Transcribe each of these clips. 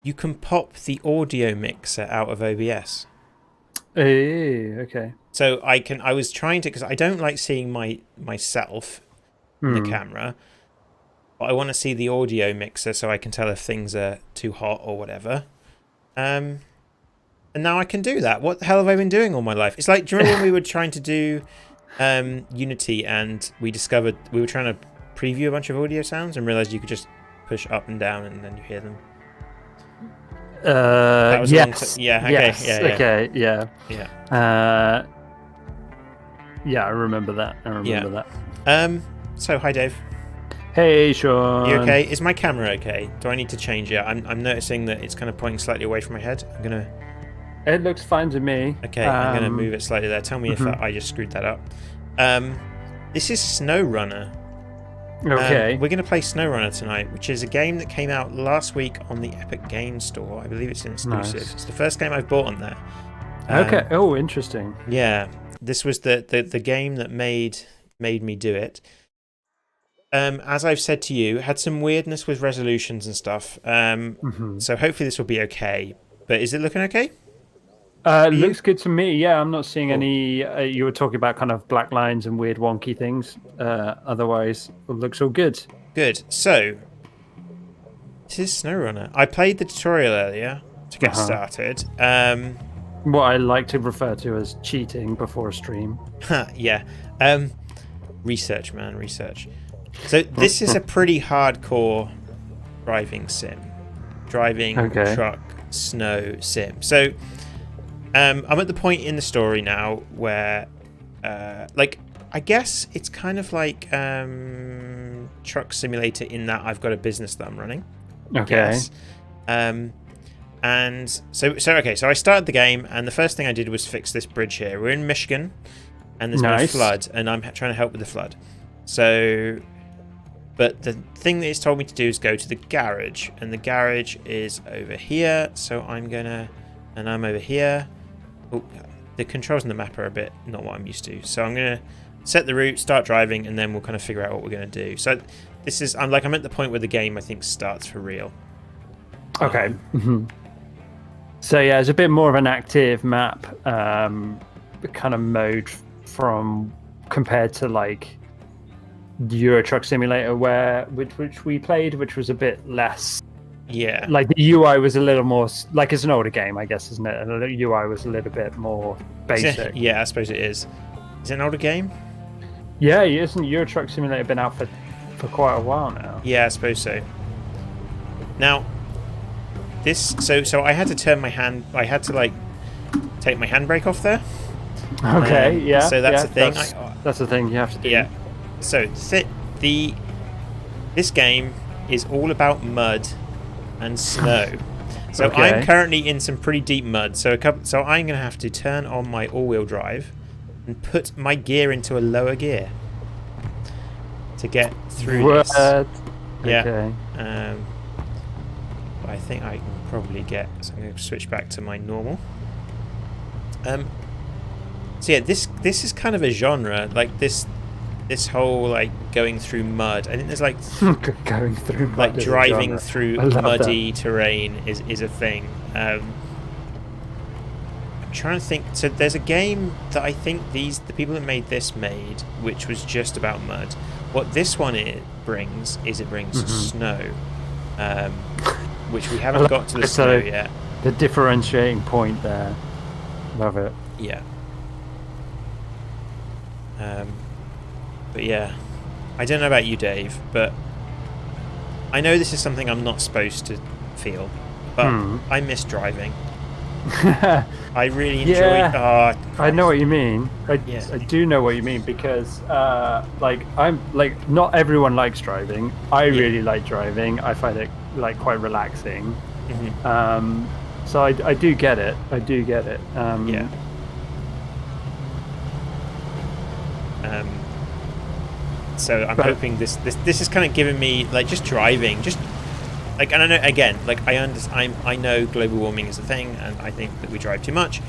You can pop the audio mixer out of OBS. Okay. So I was trying to, because I don't like seeing myself in the camera, but I want to see the audio mixer so I can tell if things are too hot or whatever. And now I can do that. What the hell have I been doing all my life? It's like, do you remember when we were trying to do Unity and we discovered we were trying to preview a bunch of audio sounds and realized you could just push up and down and then you hear them? That was Yes. yeah, okay, Yes. yeah, yeah. Okay. Yeah. Yeah. Yeah, I remember that. So hi Dave. Hey, Sean. Are you okay? Is my camera okay? Do I need to change it? I'm noticing that it's kind of pointing slightly away from my head. I'm gonna. It looks fine to me. Okay, I'm gonna move it slightly there. Tell me if I just screwed that up. This is SnowRunner. Okay. We're gonna play SnowRunner tonight, which is a game that came out last week on the Epic Games Store. I believe it's an exclusive. Nice. It's the first game I've bought on there. Okay. Oh, interesting. Yeah, this was the game that made me do it. As I've said to you, had some weirdness with resolutions and stuff. So hopefully this will be okay. But is it looking okay? Looks good to me. Yeah, I'm not seeing any. You were talking about kind of black lines and weird wonky things. Otherwise, it looks all good. Good. So this is SnowRunner. I played the tutorial earlier to get started. What I like to refer to as cheating before a stream. Yeah. Research, man, research. So this is a pretty hardcore driving sim. Driving truck snow sim. So I'm at the point in the story now where like I guess it's kind of like Truck Simulator in that I've got a business that I'm running. Okay. And so I started the game and the first thing I did was fix this bridge here. We're in Michigan and there's been a flood and I'm trying to help with the flood. So but the thing that it's told me to do is go to the garage, and the garage is over here. So I'm over here. Oh, the controls on the map are a bit not what I'm used to. So I'm gonna set the route, start driving, and then we'll kind of figure out what we're gonna do. So this is I'm at the point where the game I think starts for real. Okay. So yeah, it's a bit more of an active map kind of mode from compared to like Euro Truck Simulator which we played, which was a bit less. Yeah. Like the UI was a little more like it's an older game, I guess, isn't it? And the UI was a little bit more basic. Yeah, I suppose it is. Is it an older game? Yeah, isn't Euro Truck Simulator been out for quite a while now? Yeah, I suppose so. Now, this so I had to turn my hand. I had to like take my handbrake off there. Okay. Yeah. So that's the thing. That's the thing you have to do. Yeah. So this game is all about mud and snow. So I'm currently in some pretty deep mud. So I'm gonna have to turn on my all-wheel drive and put my gear into a lower gear to get through this. Yeah. Okay. I think I can probably get. So I'm going to switch back to my normal. So yeah, this is kind of a genre, like this whole like going through mud. I think there's like going through mud, like driving through muddy terrain is a thing. I'm trying to think. So there's a game that I think the people that made this made, which was just about mud. What this one brings snow, which we haven't got to the snow yet. The differentiating point there. Love it. Yeah. But yeah, I don't know about you, Dave, but I know this is something I'm not supposed to feel, but I miss driving. I really enjoy. Yeah, I know what you mean. I do know what you mean because, like, I'm like not everyone likes driving. I really like driving. I find it like quite relaxing. So I do get it. Yeah. So I'm hoping this is kind of giving me like just driving, just like, and I know again, like I know global warming is a thing, and I think that we drive too much.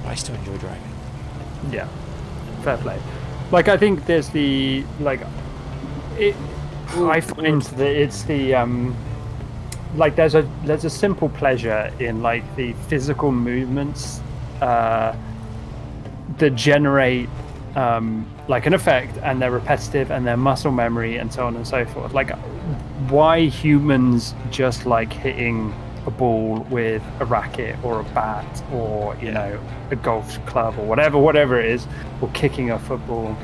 I still enjoy driving. Yeah, fair play. Like I think there's the like it. I find that it's the like there's a simple pleasure in like the physical movements that generate like an effect, and they're repetitive and they're muscle memory and so on and so forth. Like why humans just like hitting a ball with a racket or a bat or you know a golf club or whatever it is, or kicking a football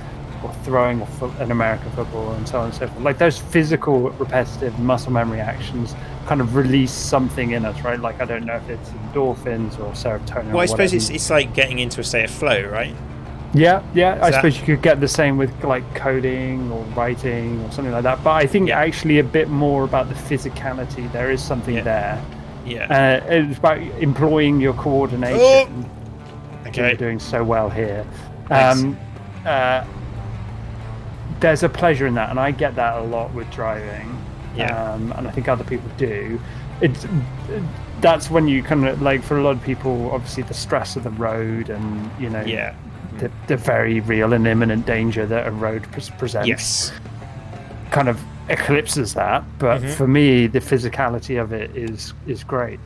or throwing an American football and so on and so forth. Like those physical repetitive muscle memory actions kind of release something in us, right? Like I don't know if it's endorphins or serotonin. Well, I suppose it's like getting into a state of flow, right? Yeah. I suppose you could get the same with like coding or writing or something like that. But I think actually a bit more about the physicality. There is something there. Yeah. It's about employing your coordination. Oh! Okay. You're doing so well here. There's a pleasure in that, and I get that a lot with driving. And I think other people do. That's when you kind of like, for a lot of people, obviously the stress of the road and you know the very real and imminent danger that a road presents kind of eclipses that. But for me, the physicality of it is great.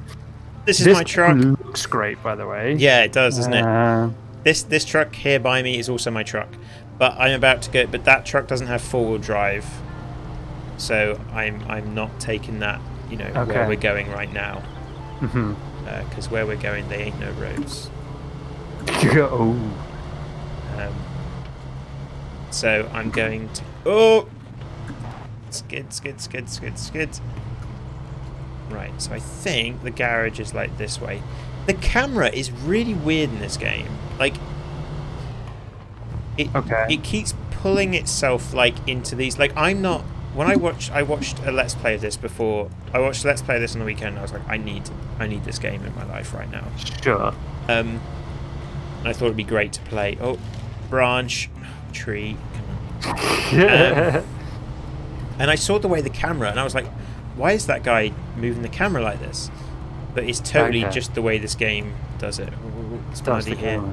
This my truck. Looks great, by the way. Yeah, it does, doesn't it? This truck here by me is also my truck, but I'm about to go. But that truck doesn't have four-wheel drive, so I'm not taking that. You know where we're going right now, because where we're going, there ain't no roads. So I'm going to skid. Right, so I think the garage is like this way. The camera is really weird in this game. Like it keeps pulling itself like into these. Like I'm not. When I watched a Let's Play of this before. I watched a Let's Play of this on the weekend. And I was like, I need this game in my life right now. Sure. And I thought it'd be great to play. Oh, branch, tree. Come on. And I saw the way the camera, and I was like, why is that guy moving the camera like this? But it's totally just the way this game does it. It's bloody here.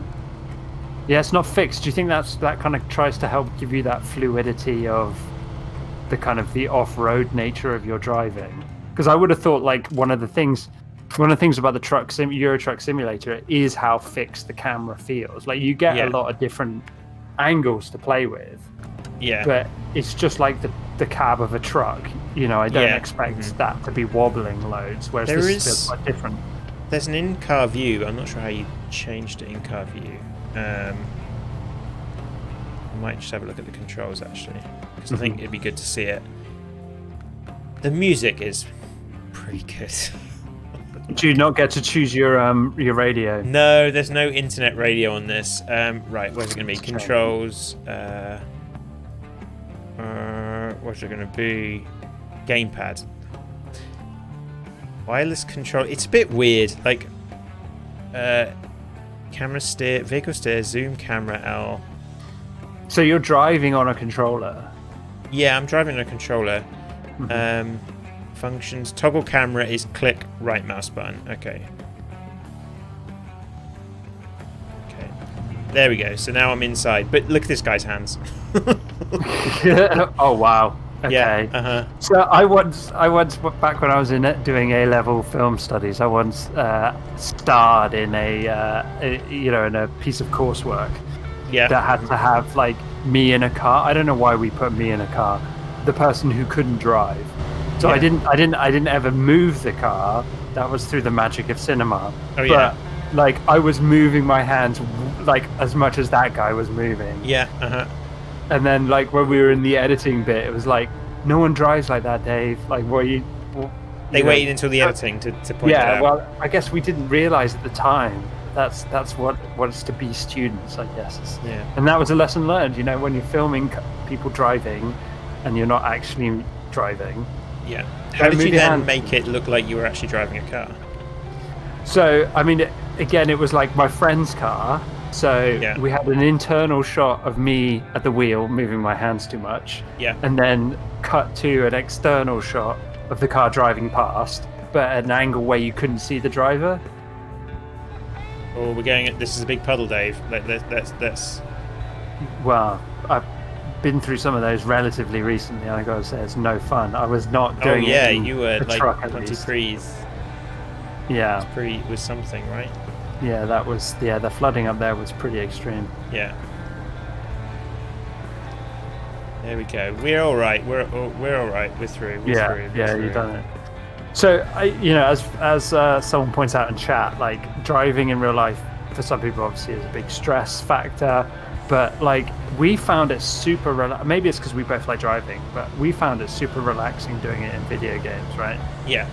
Yeah, it's not fixed. Do you think that kind of tries to help give you that fluidity of the kind of the off-road nature of your driving? Because I would have thought like one of the things about the Euro Truck Simulator is how fixed the camera feels. Like you get a lot of different angles to play with. Yeah. But it's just like the cab of a truck. You know, I don't expect that to be wobbling loads, whereas this feels quite different. There's an in-car view. I'm not sure how you changed the in-car view. I might just have a look at the controls actually, because I think it'd be good to see it. The music is pretty good. Do you not get to choose your radio? No, there's no internet radio on this. Right, where's it going to be? Controls. What's it going to be? Gamepad. Wireless control. It's a bit weird. Like, camera steer, vehicle steer, zoom camera L. So you're driving on a controller? Yeah, I'm driving on a controller. Functions. Toggle camera is click right mouse button. Okay. There we go. So now I'm inside. But look at this guy's hands. Oh wow. Okay. Yeah. So I once back when I was doing A-level film studies, I once starred in a piece of coursework that had to have like me in a car. I don't know why we put me in a car. The person who couldn't drive. So I didn't ever move the car. That was through the magic of cinema. Oh yeah. But like I was moving my hands like as much as that guy was moving. Yeah. And then like when we were in the editing bit, it was like, no one drives like that, Dave. Like they waited until the editing to point it out. Yeah, well, I guess we didn't realize at the time that's what it's to be students, I guess. Yeah. And that was a lesson learned, you know, when you're filming people driving and you're not actually driving. Yeah. How did you then make it look like you were actually driving a car? So, I mean, again, it was like my friend's car. So we had an internal shot of me at the wheel moving my hands too much. Yeah. And then cut to an external shot of the car driving past, but at an angle where you couldn't see the driver. Oh, we're going. This is a big puddle, Dave. Let's. Well, been through some of those relatively recently. I gotta say, it's no fun. I was not doing it. Oh yeah, you were like truck, 20 prees. Yeah, was something, right? Yeah, that was the flooding up there was pretty extreme. Yeah. There we go. We're all right. We're all right. We're through. We're through. You've done it. So, as someone points out in chat, like driving in real life for some people obviously is a big stress factor, but like we found it super maybe it's because we both like driving, but we found it super relaxing doing it in video games, right? Yeah.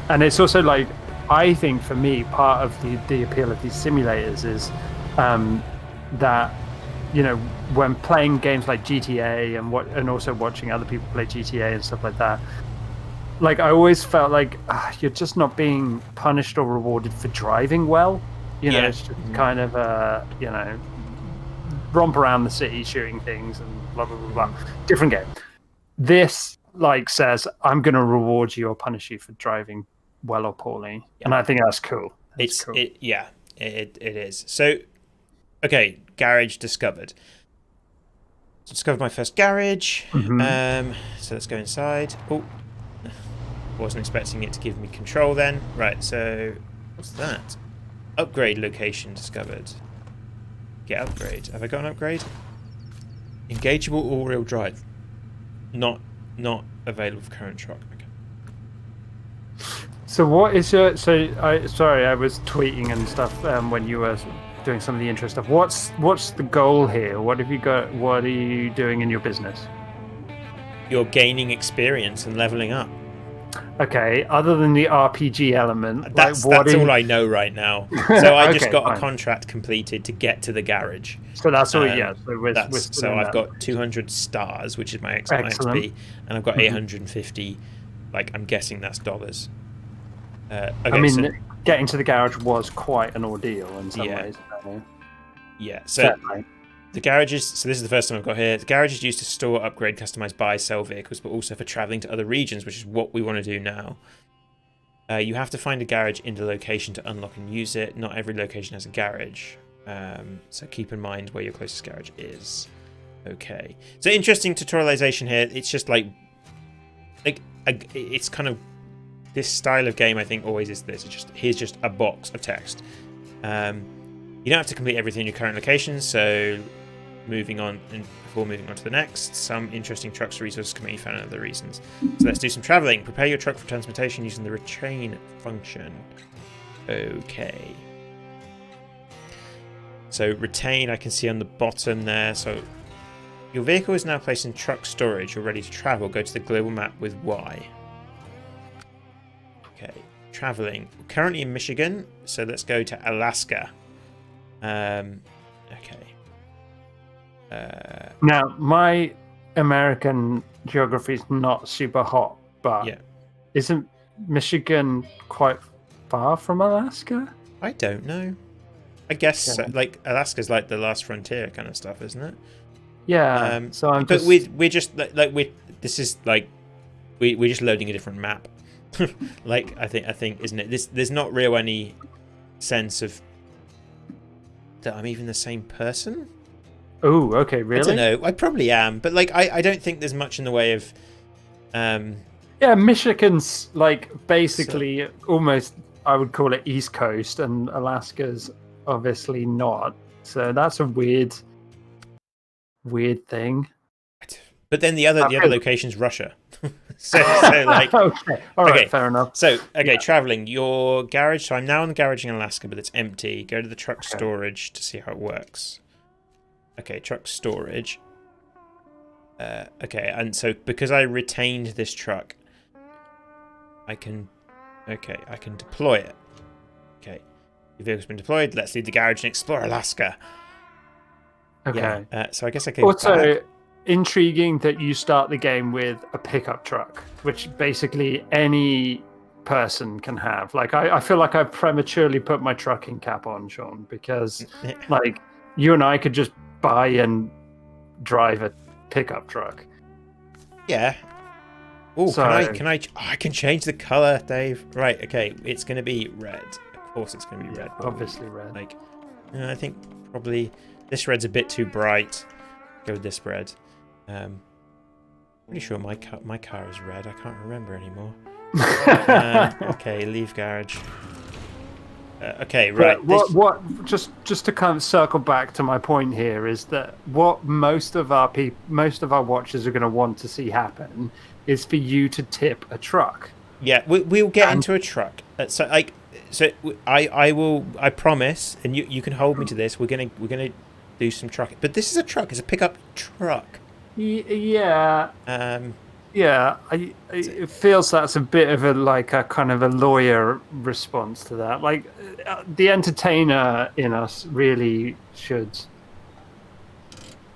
And it's also like, I think for me, part of the appeal of these simulators is that, when playing games like GTA and also watching other people play GTA and stuff like that, like I always felt like you're just not being punished or rewarded for driving well. It's just kind of romp around the city shooting things and blah blah blah blah. Different game. This like says I'm going to reward you or punish you for driving well or poorly, and I think that's cool. It is. So, okay, garage discovered. Discovered my first garage. So let's go inside. Oh, wasn't expecting it to give me control then. Right, so what's that? Upgrade location discovered. Get upgrade. Have I got an upgrade? Engageable all-wheel drive. Not available for current truck. Okay. So what is your? I was tweeting and stuff when you were doing some of the intro stuff. What's the goal here? What have you got? What are you doing in your business? You're gaining experience and leveling up. Okay. Other than the RPG element, that's all I know right now. So I just got a contract completed to get to the garage. So that's all. So I've got 200 stars, which is my XP, and I've got 850. Like I'm guessing that's dollars. Okay, getting to the garage was quite an ordeal in some ways. Yeah, so the garages, so this is the first time I've got here. The garage is used to store, upgrade, customize, buy, sell vehicles, but also for traveling to other regions, which is what we want to do now. You have to find a garage in the location to unlock and use it. Not every location has a garage, so keep in mind where your closest garage is. Okay, so interesting tutorialization here. It's just like it's kind of this style of game. I think always is this. It's just here's just a box of text. You don't have to complete everything in your current location, so before moving on to the next, some interesting trucks or resources can be found in other reasons. So let's do some traveling. Prepare your truck for transportation using the retrain function. Okay. So retain, I can see on the bottom there. So your vehicle is now placed in truck storage. You're ready to travel. Go to the global map with Y. Okay. Traveling. We're currently in Michigan, so let's go to Alaska. Okay. Now, my American geography is not super hot, but isn't Michigan quite far from Alaska? I don't know. I guess so. Like Alaska's like the last frontier kind of stuff, isn't it? Yeah. So I'm. But we're just this is like we're just loading a different map. Like I think isn't it? There's not real any sense of that I'm even the same person. Oh, okay, really? I don't know. I probably am, but like I don't think there's much in the way of yeah, Michigan's like basically almost, I would call it East Coast, and Alaska's obviously not. So that's a weird thing. But then the other location's Russia. so like okay. All right, fair enough. So traveling your garage. So I'm now in the garage in Alaska, but it's empty. Go to the truck storage to see how it works. Okay, truck storage. Okay, and so because I retained this truck, I can deploy it. Okay, your vehicle's been deployed. Let's leave the garage and explore Alaska. Okay. Yeah, so I guess I can. Also, intriguing that you start the game with a pickup truck, which basically any person can have. Like, I feel like I've prematurely put my trucking cap on, Sean, because like you and I could just buy and drive a pickup truck. Yeah. Oh, so, I can change the color, Dave. Right, okay. It's going to be red. Of course it's going to be red. Obviously red. Like, I think probably this red's a bit too bright. Go with this red. Pretty sure my car is red. I can't remember anymore. Okay, leave garage. Okay, right. What? Just to kind of circle back to my point here is that what most of our watchers are going to want to see happen is for you to tip a truck. Yeah, we'll get into a truck. I promise, and you can hold me to this. We're gonna do some trucking, but this is a truck. It's a pickup truck. Yeah. Yeah, it feels that's a bit of a kind of a lawyer response to that. Like, the entertainer in us really should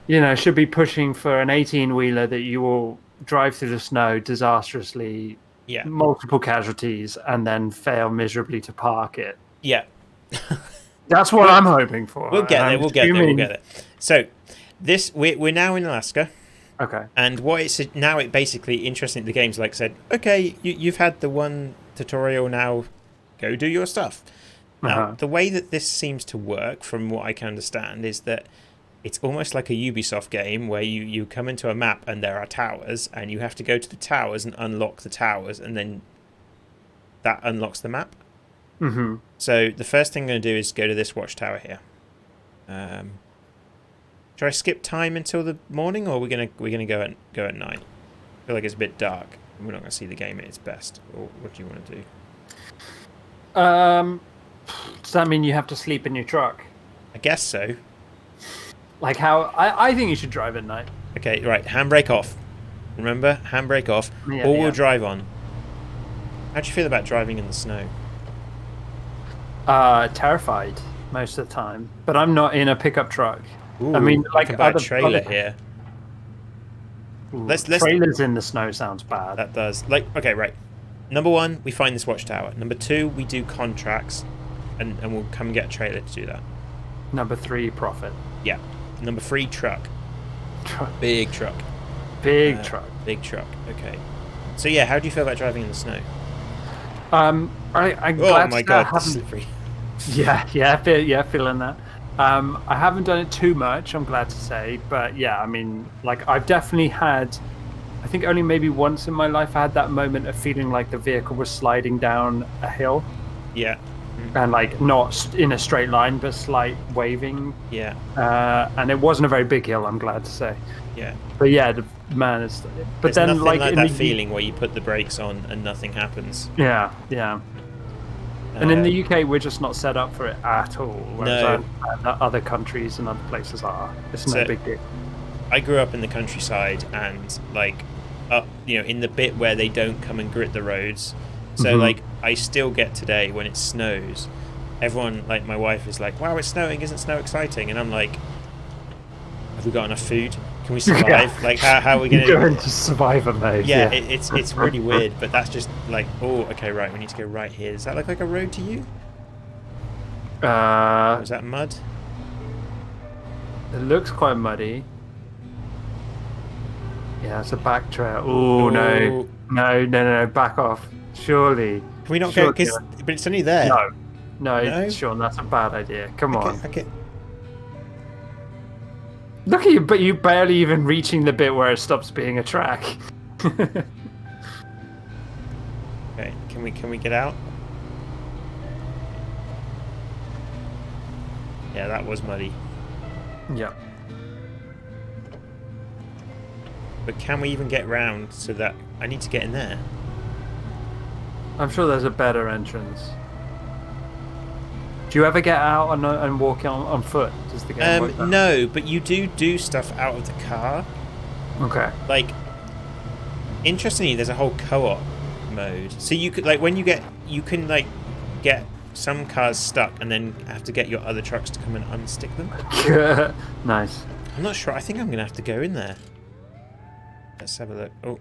be pushing for an 18-wheeler that you will drive through the snow disastrously, multiple casualties, and then fail miserably to park it. Yeah. That's what I'm hoping for. We'll get there. We'll get there. So, we're now in Alaska. Okay. And now it basically, interesting, the game's like said, okay, you've had the one tutorial, now go do your stuff. Now, the way that this seems to work, from what I can understand, is that it's almost like a Ubisoft game where you come into a map and there are towers, and you have to go to the towers and unlock the towers, and then that unlocks the map. Mm-hmm. So the first thing I'm going to do is go to this watchtower here. Should I skip time until the morning, or are we gonna go at night? I feel like it's a bit dark. We're not gonna see the game at its best. Or what do you want to do? Does that mean you have to sleep in your truck? I guess so. Like how I think you should drive at night. Okay, right. Handbrake off. Remember, handbrake off. Yeah, All-wheel drive on. How do you feel about driving in the snow? Terrified most of the time, but I'm not in a pickup truck. Ooh, I mean, like a bad trailer here. Let's trailers in the snow sounds bad. That does. Okay, right. Number 1, we find this watchtower. Number 2, we do contracts, and we'll come and get a trailer to do that. Number 3, profit. Yeah. Number 3, truck. Big truck. Big truck. Big truck. Okay. So yeah, how do you feel about driving in the snow? I'm glad oh my god, that's slippery. Yeah, feeling that. I haven't done it too much, I'm glad to say, but yeah, I mean, like, I've definitely had, I think only maybe once in my life I had that moment of feeling like the vehicle was sliding down a hill. Yeah. And like not in a straight line, but slight waving. Yeah. And it wasn't a very big hill, I'm glad to say. Yeah. But yeah, but there's then nothing like that feeling where you put the brakes on and nothing happens. Yeah. And in the UK, we're just not set up for it at all. Whereas other countries and other places are. It's no big deal. I grew up in the countryside, and like, in the bit where they don't come and grit the roads. So like, I still get today when it snows. Everyone, like my wife, is like, "Wow, it's snowing! Isn't snow exciting?" And I'm like, "Have we got enough food? Can we survive? Yeah. Like, how are we going to go into survivor mode?" Yeah, it's really weird, but that's just like, oh, okay, right. We need to go right here. Does that look like a road to you? Is that mud? It looks quite muddy. Yeah, it's a back trail. Oh no! Back off! Surely. Can we not go? But it's only there. No, Sean, that's a bad idea. Come on. Okay. Look at you, but you barely even reaching the bit where it stops being a track. Okay, can we get out? Yeah, that was muddy. Yeah. But can we even get round so that I need to get in there? I'm sure there's a better entrance. Do you ever get out and walk on foot? Does the game work that? No, but you do stuff out of the car. Okay. Like, interestingly, there's a whole co-op mode. So you could, like, you can get some cars stuck and then have to get your other trucks to come and unstick them. Nice. I'm not sure. I think I'm gonna have to go in there. Let's have a look. Oh,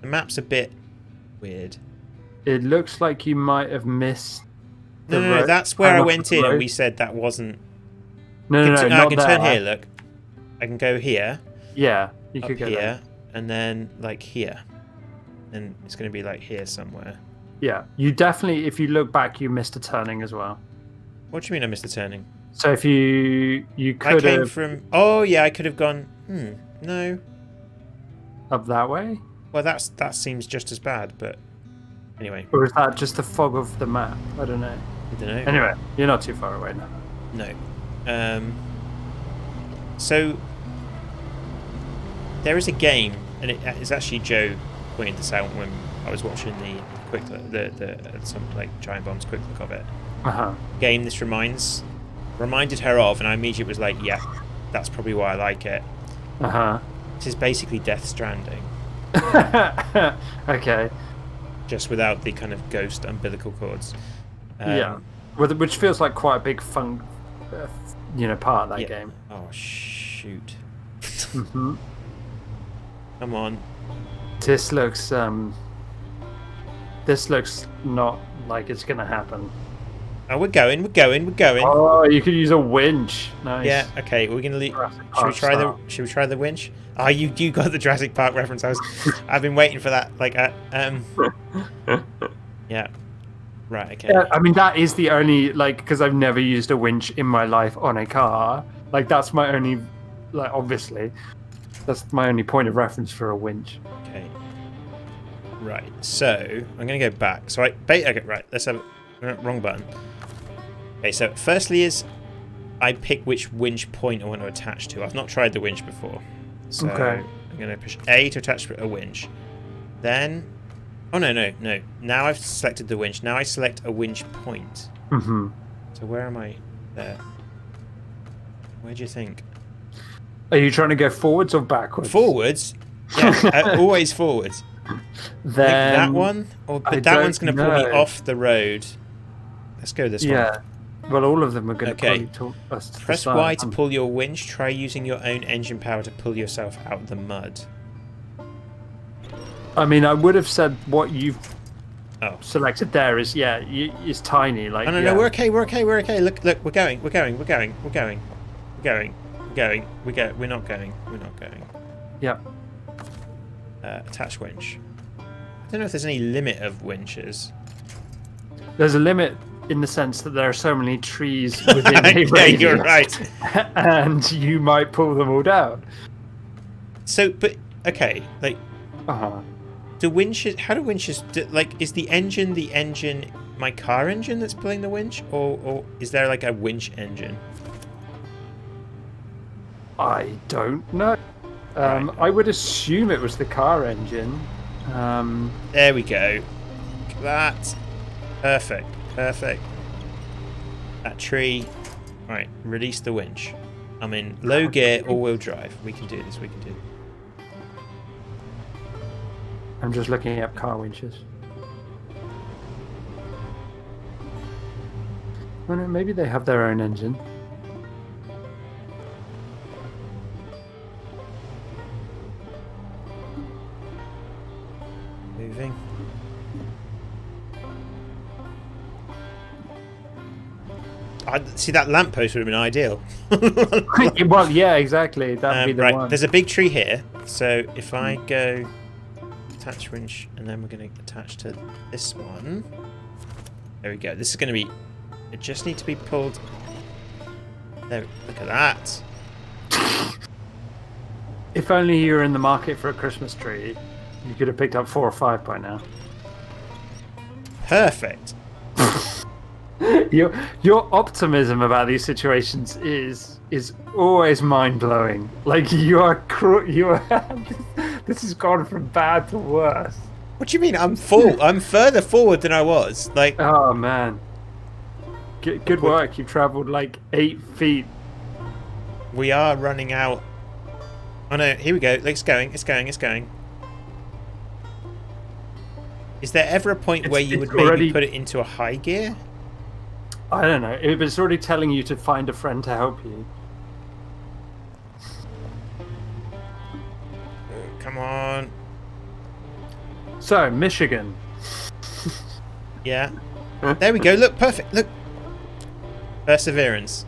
the map's a bit weird. It looks like you might have missed. No, that's where I went in, and we said that wasn't. No, I can turn here. Look, I can go here. Yeah, you could go here, there. and then like here, and it's going to be like here somewhere. Yeah, you definitely. If you look back, you missed a turning as well. What do you mean I missed a turning? So if you could I came have from. Oh yeah, I could have gone. No. up that way, Well, that seems just as bad, but anyway. or is that just the fog of the map? I don't know. I don't know. Anyway, you're not too far away now. No. So there is a game, and it's actually Joe pointed this out when I was watching the quick some like Giant Bomb's quick look of it. Game this reminded her of, and I immediately was like, yeah, that's probably why I like it. This is basically Death Stranding. Okay. Just without the kind of ghost umbilical cords. Yeah. Which feels like quite a big part of that game. Oh shoot. Mm-hmm. Come on. This looks not like it's gonna happen. Oh, we're going. Oh, you could use a winch. Nice. Yeah. Okay. We're gonna. Should we try the winch? Oh, you got the Jurassic Park reference. I've been waiting for that. Like, yeah. Right. Okay. Yeah, I mean, that is the only because I've never used a winch in my life on a car. Like, that's my only, obviously, that's my only point of reference for a winch. Okay. Right. So I'm gonna go back. So okay. Right. Let's have wrong button. Okay. So firstly is I pick which winch point I want to attach to. I've not tried the winch before. So I'm going to push A to attach a winch. Then... Oh, no. Now I've selected the winch. Now I select a winch point. Mm-hmm. So where am I? There. Where do you think? Are you trying to go forwards or backwards? Forwards? Yeah, always forwards. Then... that one? But that one's going to pull me off the road. Let's go this one. Yeah. Well, all of them are going to talk us to Press Y to pull your winch. Try using your own engine power to pull yourself out of the mud. I mean, I would have said what you've selected there is tiny. Like, no, we're okay. Look, we're going. We're not going. Yep. Attach winch. I don't know if there's any limit of winches. There's a limit in the sense that there are so many trees within a radius. You're right. And you might pull them all down. So, but okay, like, do winches? How do winches? Is the engine my car engine that's pulling the winch, or is there like a winch engine? I don't know. Right. I would assume it was the car engine. There we go. That perfect. That tree. Right, release the winch. I'm in low gear, all-wheel drive. We can do this. I'm just looking up car winches. Oh no, maybe they have their own engine. Moving. See, that lamppost would have been ideal. Well, yeah, exactly. That'd be the one. There's a big tree here, so if I go attach winch, and then we're going to attach to this one. There we go. This is going to be... It just needs to be pulled... There, look at that. If only you were in the market for a Christmas tree, you could have picked up 4 or 5 by now. Perfect. Your optimism about these situations is always mind blowing. Like you are this has gone from bad to worse. What do you mean? I'm further forward than I was. Like, oh man, good work. You've travelled like 8 feet. We are running out. Oh no! Here we go. It's going. Is there ever a point where you would maybe put it into a high gear? I don't know. It's already telling you to find a friend to help you. Come on. So, Michigan. Yeah. There we go. Look, perfect. Look. Perseverance.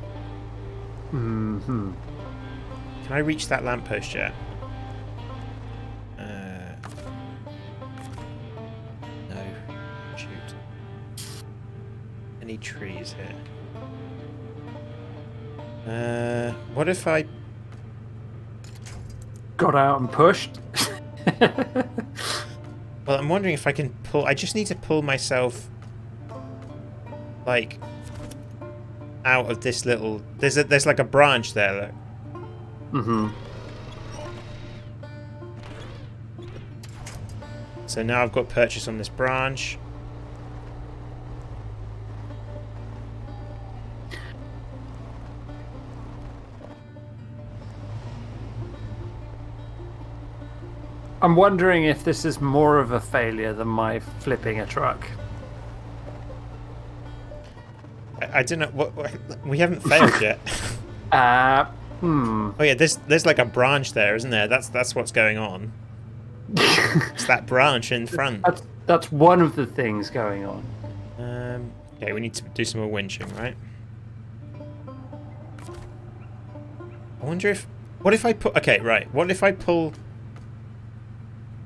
Mm-hmm. Can I reach that lamppost yet? No. Shoot. Any trees here? What if I got out and pushed? Well, I'm wondering if I can pull. I just need to pull myself, like, out of this little. There's like a branch there. Look. Mm-hmm. So now I've got purchase on this branch. I'm wondering if this is more of a failure than my flipping a truck. I don't know what we haven't failed yet. Oh yeah, there's like a branch there, isn't there? That's what's going on. It's that branch in front. That's one of the things going on. Okay, we need to do some more winching, right? I wonder if. What if I put? Okay, right. What if I pull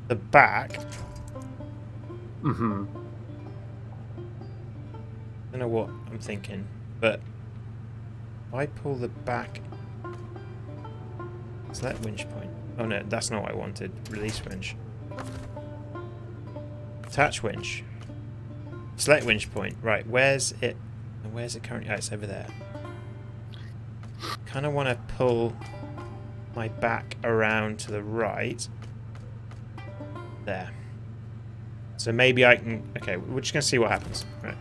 the back? Mm-hmm. I don't know what I'm thinking, but if I pull the back. Select winch point. Oh no, that's not what I wanted. Release winch. Attach winch. Select winch point. Right, where's it? Where's it currently? Oh, it's over there. Kind of want to pull my back around to the right. There. So maybe I can... Okay, we're just going to see what happens. Right.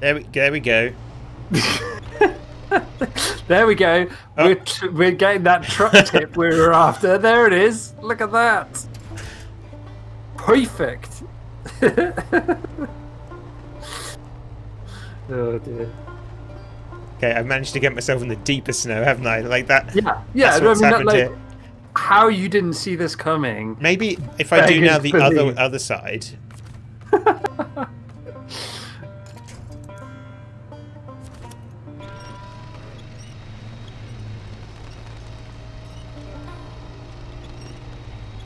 There we go. There we go. Oh. We're getting that truck tip we were after. There it is. Look at that. Perfect. Oh dear. Okay, I've managed to get myself in the deeper snow, haven't I? Like that. Yeah. That's what's happened like, here. how you didn't see this coming. Maybe if I do now the other side.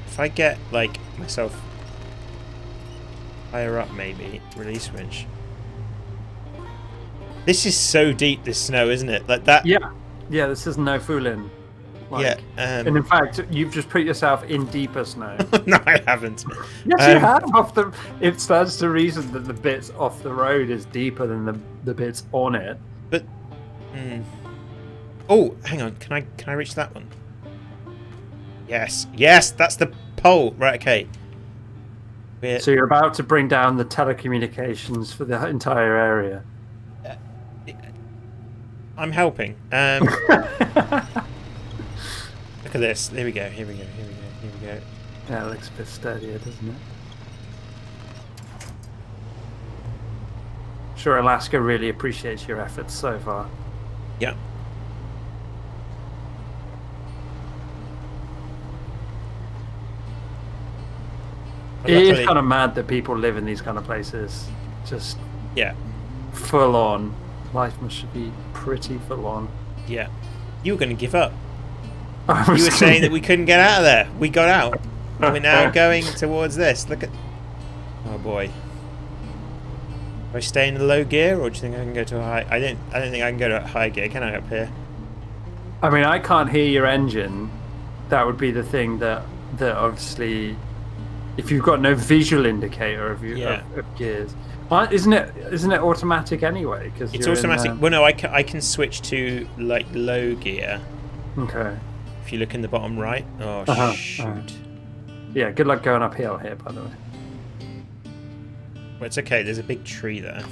If I get like myself higher up, maybe release winch. This is so deep, this snow, isn't it? Like that. Yeah. This is no fooling. Like, Yeah. and in fact, you've just put yourself in deeper snow. No, I haven't. Yes, you have. It stands to reason that the bits off the road is deeper than the bits on it. But. Oh, hang on. Can I reach that one? Yes. Yes, that's the pole. Right. Okay. So you're about to bring down the telecommunications for the entire area. I'm helping. Look at this. Here we go. Here we go. Yeah, it looks a bit steadier, doesn't it? Sure, Alaska really appreciates your efforts so far. Yeah. It is kind of mad that people live in these kind of places. Just full on. Life must be pretty full on. Yeah. You were going to give up. You were saying that we couldn't get out of there. We got out. We're now going towards this. Look at... Oh boy. Do I stay in the low gear, or do you think I can go to a high... I don't think I can go to a high gear, can I, up here? I mean, I can't hear your engine. That would be the thing that obviously... If you've got no visual indicator of gears... Isn't it automatic anyway? Because it's automatic. Well, no, I can switch to like low gear. Okay. If you look in the bottom right. Oh shoot. Yeah. Good luck going uphill here, by the way. Well, it's okay. There's a big tree there.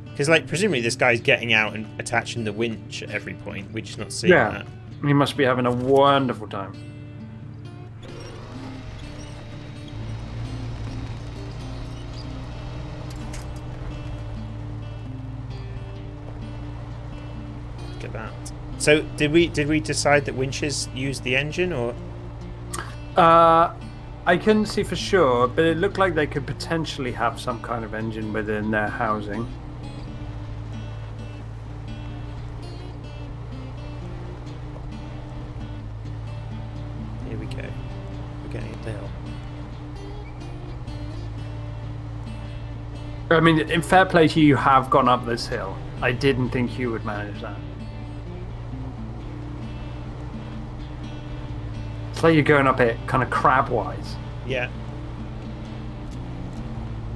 Because like presumably this guy's getting out and attaching the winch at every point. We're just not seeing that. He must be having a wonderful time. At that. So did we decide that winches use the engine, or? I couldn't see for sure, but it looked like they could potentially have some kind of engine within their housing. I mean, in fair play to you, you have gone up this hill. I didn't think you would manage that. It's like you're going up it kind of crab-wise. Yeah.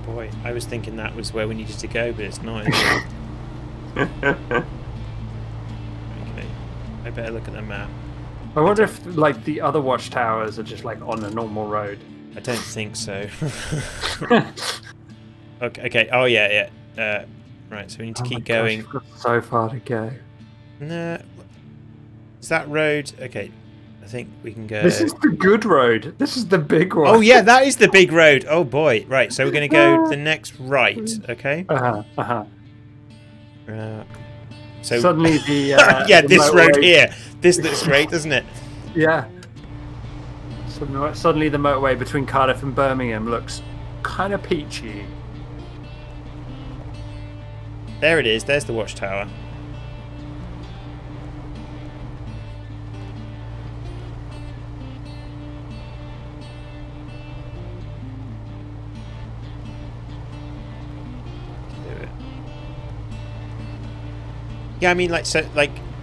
Boy, I was thinking that was where we needed to go, but it's not. Okay. I better look at the map. I wonder if, like, the other watchtowers are just, like, on a normal road. I don't think so. Okay. Oh, yeah. Right, so we need to keep going. Gosh, you've got so far to go. Nah. Is that road? Okay. I think we can go... This is the good road. This is the big one. Oh, yeah, that is the big road. Oh, boy. Right, so we're going to go the next right, okay? So suddenly the... yeah, the this road motorway... here. This looks great, doesn't it? Yeah. Suddenly the motorway between Cardiff and Birmingham looks kind of peachy. There it is. There's the Watchtower. Yeah, I mean,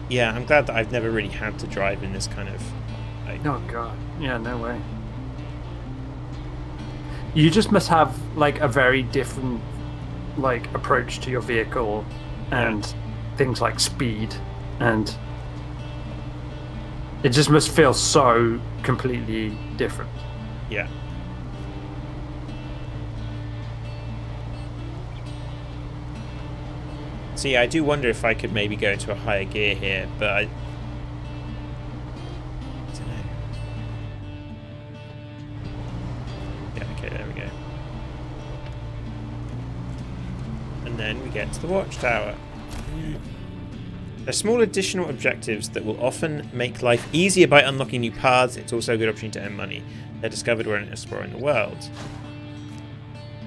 yeah, I'm glad that I've never really had to drive in this kind of... Oh, God. Yeah, no way. You just must have, like, a very different, like, approach to your vehicle and things like speed, and it just must feel so completely different. Yeah. See, I do wonder if I could maybe go into a higher gear here, but I don't know. Yeah, okay, there we go. And then we get to the Watchtower. They're small additional objectives that will often make life easier by unlocking new paths. It's also a good opportunity to earn money. They're discovered when exploring the world.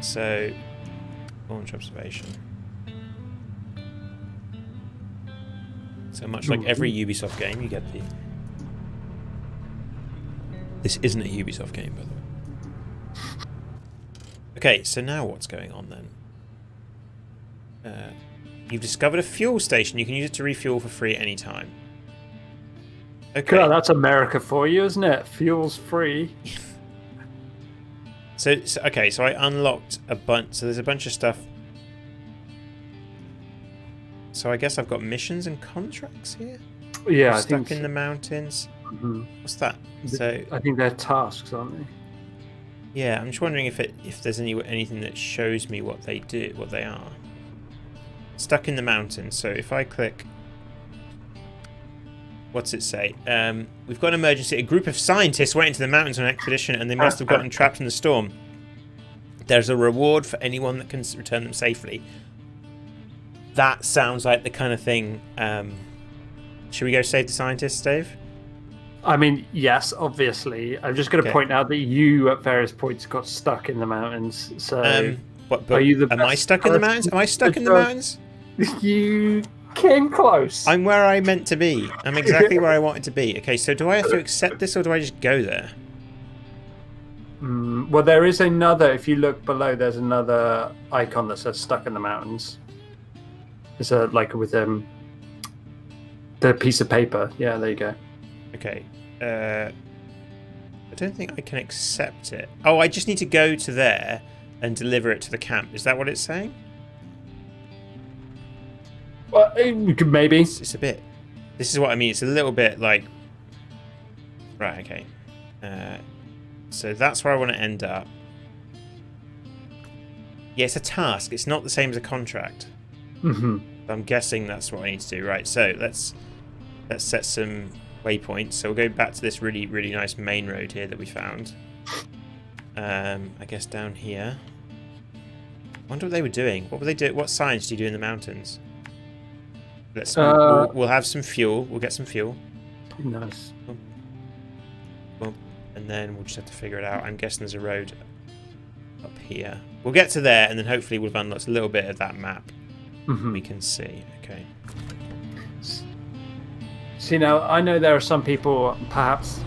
So, launch observation. So much like every Ubisoft game, you get the... This isn't a Ubisoft game, by the way. Okay, so now what's going on then? You've discovered a fuel station. You can use it to refuel for free at any time. Okay. God, that's America for you, isn't it? Fuel's free. So I unlocked a bunch. So there's a bunch of stuff. So I guess I've got missions and contracts here. Yeah, stuck in the mountains. Mm-hmm. What's that? So I think they're tasks, aren't they? Yeah, I'm just wondering if there's anything that shows me what they do, what they are. Stuck in the mountains. So if I click, what's it say? We've got an emergency. A group of scientists went into the mountains on an expedition, and they must have gotten trapped in the storm. There's a reward for anyone that can return them safely. That sounds like the kind of thing. Should we go save the scientists, Dave? I mean, yes, obviously. I'm just going to point out that you, at various points, got stuck in the mountains. So, are you the? Am I stuck in the mountains? Am I stuck in the mountains? You came close. I'm where I meant to be. I'm exactly where I wanted to be. Okay, so do I have to accept this, or do I just go there? Well, there is another. If you look below, there's another icon that says "Stuck in the Mountains." It's with the piece of paper. Yeah, there you go. Okay. I don't think I can accept it. Oh, I just need to go to there and deliver it to the camp. Is that what it's saying? Well, maybe. It's a bit... This is what I mean. It's a little bit like... Right, okay. So that's where I want to end up. Yeah, it's a task. It's not the same as a contract. Mm-hmm. I'm guessing that's what I need to do. Right, so let's set some waypoints. So we'll go back to this really, really nice main road here that we found. I guess down here. I wonder what they were doing. What were they doing? What science do you do in the mountains? We'll have some fuel. We'll get some fuel. Nice. And then we'll just have to figure it out. I'm guessing there's a road up here. We'll get to there, and then hopefully we've unlocked a little bit of that map. Mm-hmm. We can see. Okay. See, now, I know there are some people, perhaps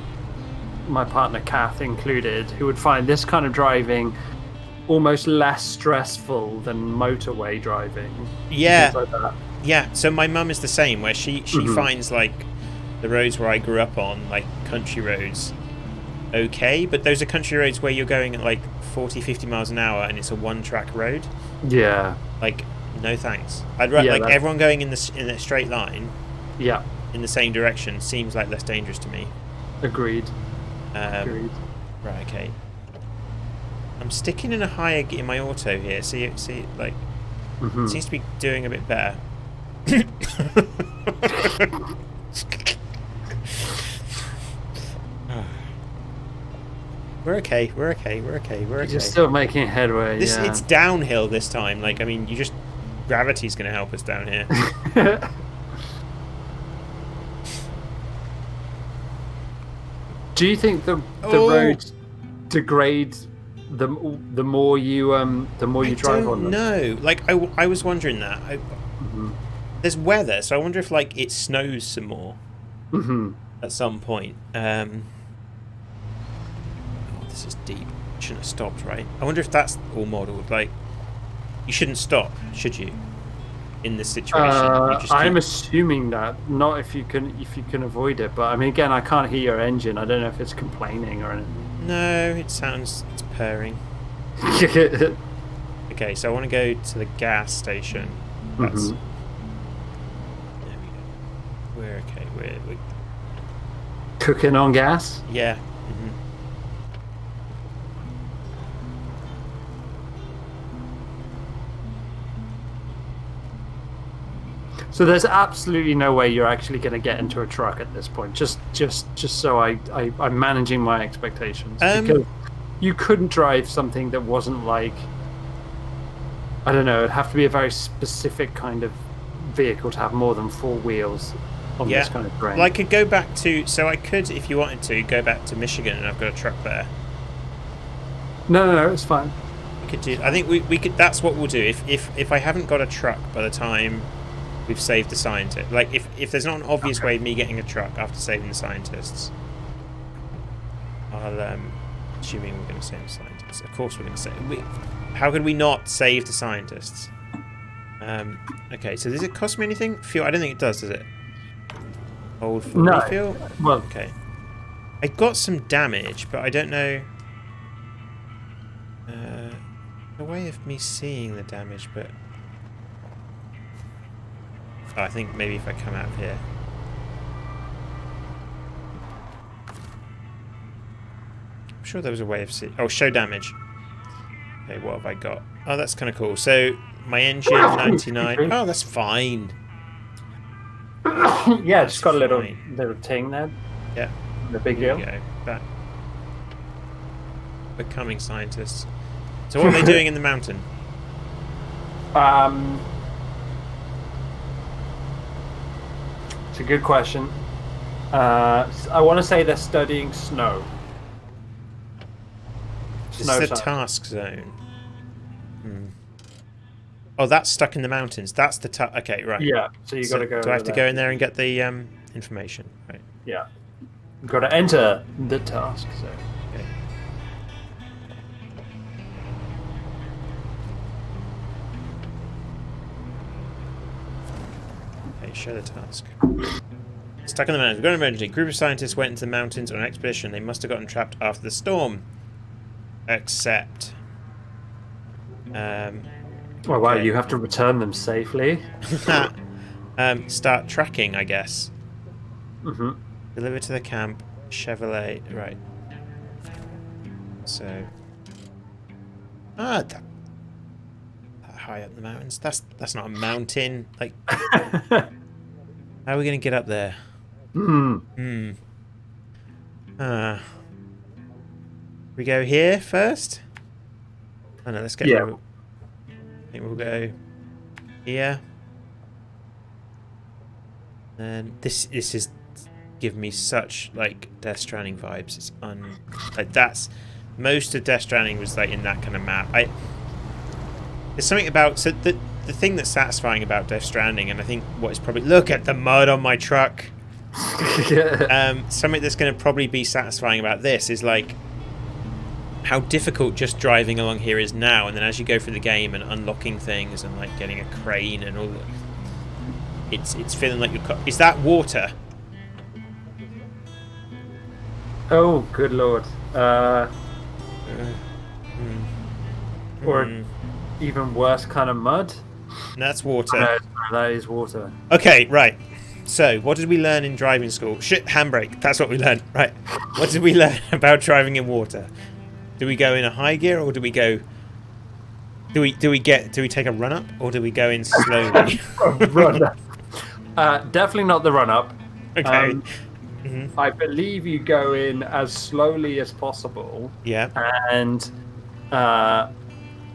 my partner Kath included, who would find this kind of driving almost less stressful than motorway driving. Yeah, like that. Yeah. So my mum is the same, where she finds like the roads where I grew up on, like country roads, okay, but those are country roads where you're going at like 40, 50 miles an hour, and it's a one-track road. Yeah. Like, no thanks. I'd rather like everyone going in a straight line. Yeah. In the same direction seems like less dangerous to me. Agreed. Agreed. Right. Okay. I'm sticking in a higher in my auto here. See, like, it seems to be doing a bit better. We're okay. You're just still making headway. It's downhill this time. Like, I mean, gravity's going to help us down here. Do you think the roads degrade the more you drive on them? No, like I was wondering that. There's weather, so I wonder if like it snows some more at some point. This is deep. Shouldn't have stopped, right? I wonder if that's all modelled. Like, you shouldn't stop, should you? In this situation, I'm assuming that not if you can avoid it. But I mean, again, I can't hear your engine. I don't know if it's complaining or anything. No, it's purring. Okay, so I want to go to the gas station. That's. There we go. We're okay. We're cooking on gas. Yeah. So there's absolutely no way you're actually going to get into a truck at this point. Just so I'm managing my expectations. Because you couldn't drive something that wasn't like, I don't know, it'd have to be a very specific kind of vehicle to have more than 4 wheels on this kind of terrain. Well, I could go back to, I could, if you wanted to, go back to Michigan, and I've got a truck there. No, it's fine. We could do. I think we could. That's what we'll do. If I haven't got a truck by the time we've saved the scientist, like if there's not an obvious way of me getting a truck after saving the scientists, I'll assuming we're going to save the scientists. Of course we're going to save. How could we not save the scientists? Okay, so does it cost me anything? Fuel? I don't think it does it? Hold for refuel? Well, okay. I got some damage, but I don't know a way of me seeing the damage, but I think maybe if I come out of here. I'm sure there was a way of seeing. Oh, show damage. Okay, what have I got? Oh, that's kind of cool. So my engine 99. Oh, that's fine. Yeah, just got a little ting there. Yeah. The big deal. Go. Back. Becoming scientists. So what are they doing in the mountain? It's a good question. I want to say they're studying snow. This is the task zone. Oh, that's stuck in the mountains. That's the okay, right. Yeah, so you got to go. Do I have to go in there and get the information? Right. Yeah. You've got to enter the task zone. Okay. Okay, show the task. Stuck in the mountains. We've got an emergency. A group of scientists went into the mountains on an expedition. They must have gotten trapped after the storm. Except. Oh wow! You have to return them safely. Start tracking, I guess. Deliver to the camp. Chevrolet. Right. So. That high up the mountains. That's not a mountain. Like. How are we gonna get up there? We go here first. Oh no, let's go. Yeah. I think we'll go here. And this is giving me such like Death Stranding vibes. It's like that's most of Death Stranding was like in that kind of map. There's something about the thing that's satisfying about Death Stranding, and I think what is probably look at the mud on my truck. Something that's going to probably be satisfying about this is like how difficult just driving along here is now, and then as you go through the game and unlocking things and like getting a crane and all that, it's feeling like is that water? Oh, good lord. Or even worse kind of mud. That's water. No, that is water. Okay, right. So, what did we learn in driving school? Shit, handbrake. That's what we learned. Right. What did we learn about driving in water? Do we go in a high gear, or do we go? Do we take a run up, or do we go in slowly? Run up. Definitely not the run up. Okay. I believe you go in as slowly as possible. Yeah. And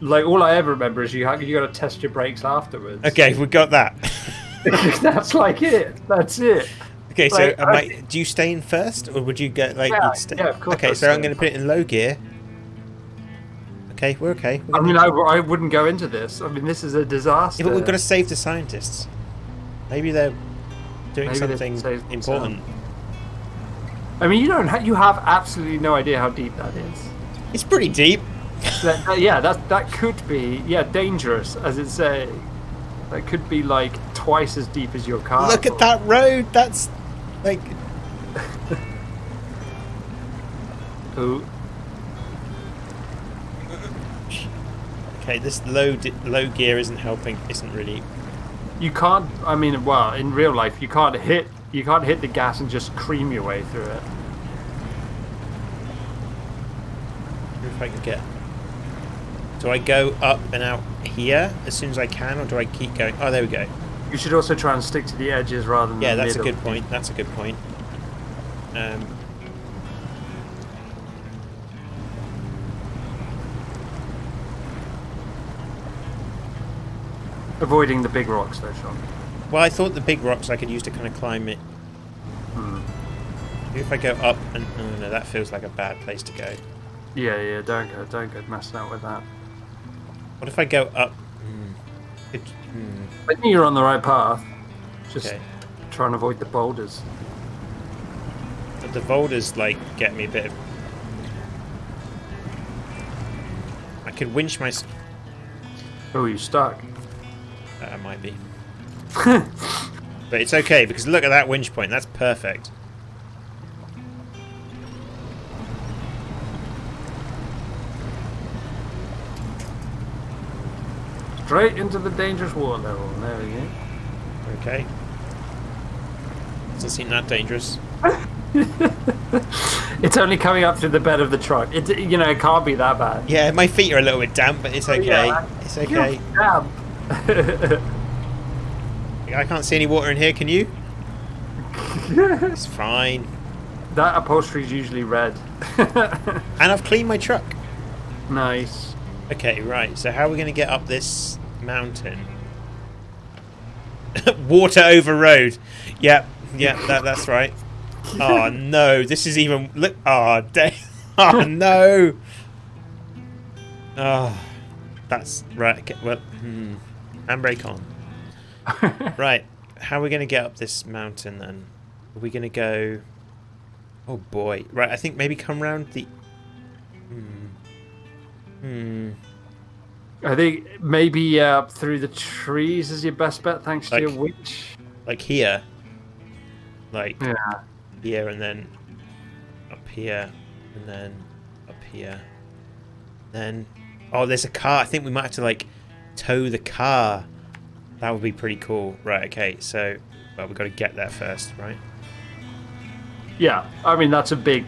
like all I ever remember is you got to test your brakes afterwards. Okay, we got that. That's like it. That's it. Okay, like, so do you stay in first, or would you get like? Yeah, of course. Okay, so I'm going to put it in low gear. Okay, we're okay. I mean, I wouldn't go into this. I mean, this is a disaster. Yeah, but we've got to save the scientists. Maybe they're doing something important. I mean, you have absolutely no idea how deep that is. It's pretty deep. That could be dangerous, as it's saying. That could be like twice as deep as your car. Look at that road. That's like. Ooh. Okay, this low gear isn't helping. Isn't really. You can't. I mean, well, in real life, you can't hit the gas and just cream your way through it. If I could get. Do I go up and out here as soon as I can, or do I keep going? Oh, there we go. You should also try and stick to the edges rather than yeah, the that's middle. a good point. That's a good point. Avoiding the big rocks, though, Sean. Well, I thought the big rocks I could use to kind of climb it. Maybe if I go up and no, that feels like a bad place to go. Yeah, don't go messing out with that. What if I go up? I think you're on the right path. Just try and avoid the boulders. But the boulders like get me a bit of. I could winch my. Oh, you stuck. I might be. But it's okay because look at that winch point. That's perfect. Straight into the dangerous water level. There we go. Okay. Doesn't seem that dangerous. It's only coming up through the bed of the truck. It can't be that bad. Yeah, my feet are a little bit damp, but it's okay. Yeah, it's okay. Damp. I can't see any water in here. Can you? It's fine. That upholstery is usually red. And I've cleaned my truck. Nice. Okay, right. So how are we going to get up this mountain? Water over road. Yeah, that's right. Oh no, this is even. Look. Oh, oh no. Oh, that's right. Okay, well, handbrake on. Right. How are we going to get up this mountain then? Are we going to go? Oh boy. Right. I think maybe come round the. I think maybe through the trees is your best bet, thanks to your winch. Like here. Like here and then up here and then up here. Then there's a car. I think we might have to like tow the car. That would be pretty cool. Right, okay, so we've got to get there first, right? Yeah, I mean that's a big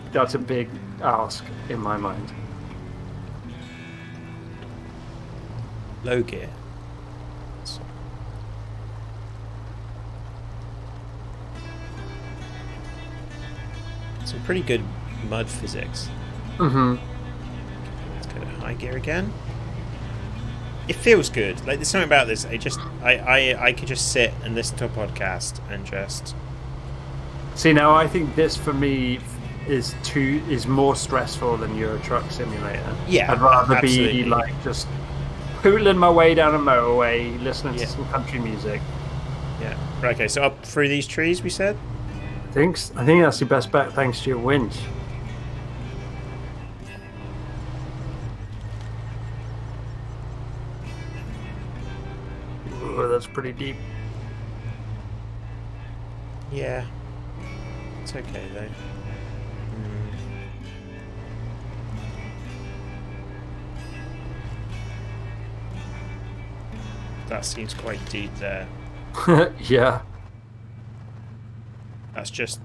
ask in my mind. Low gear. Some pretty good mud physics. Mm-hmm. Let's go to high gear again. It feels good. Like there's something about this. I could just sit and listen to a podcast and just. See, now I think this for me is more stressful than Euro Truck Simulator. Yeah, I'd rather absolutely. be like just pootling my way down a motorway, listening to some country music. Yeah. Right, okay, so up through these trees, we said? I think that's your best bet, thanks to your winch. pretty deep. Yeah. It's okay though. That seems quite deep there. Yeah. That's just...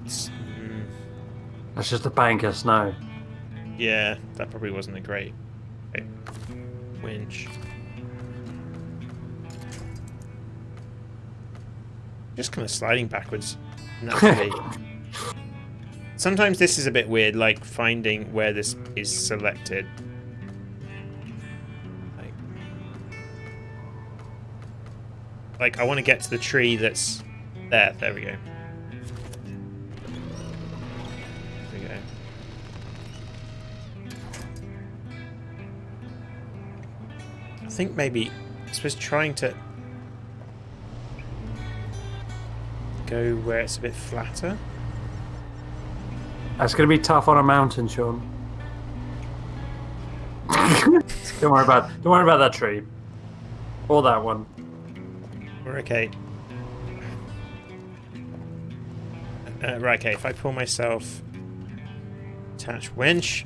That's just a bank of snow. Yeah, that probably wasn't a great winch. Just kind of sliding backwards naturally. Sometimes this is a bit weird, like finding where this is selected. Like I want to get to the tree that's there. There we go. There we go. I think maybe I suppose trying to go where it's a bit flatter. That's going to be tough on a mountain, Sean. Don't worry about that tree. Or that one. We're okay. Right, okay, if I pull myself... Attach winch.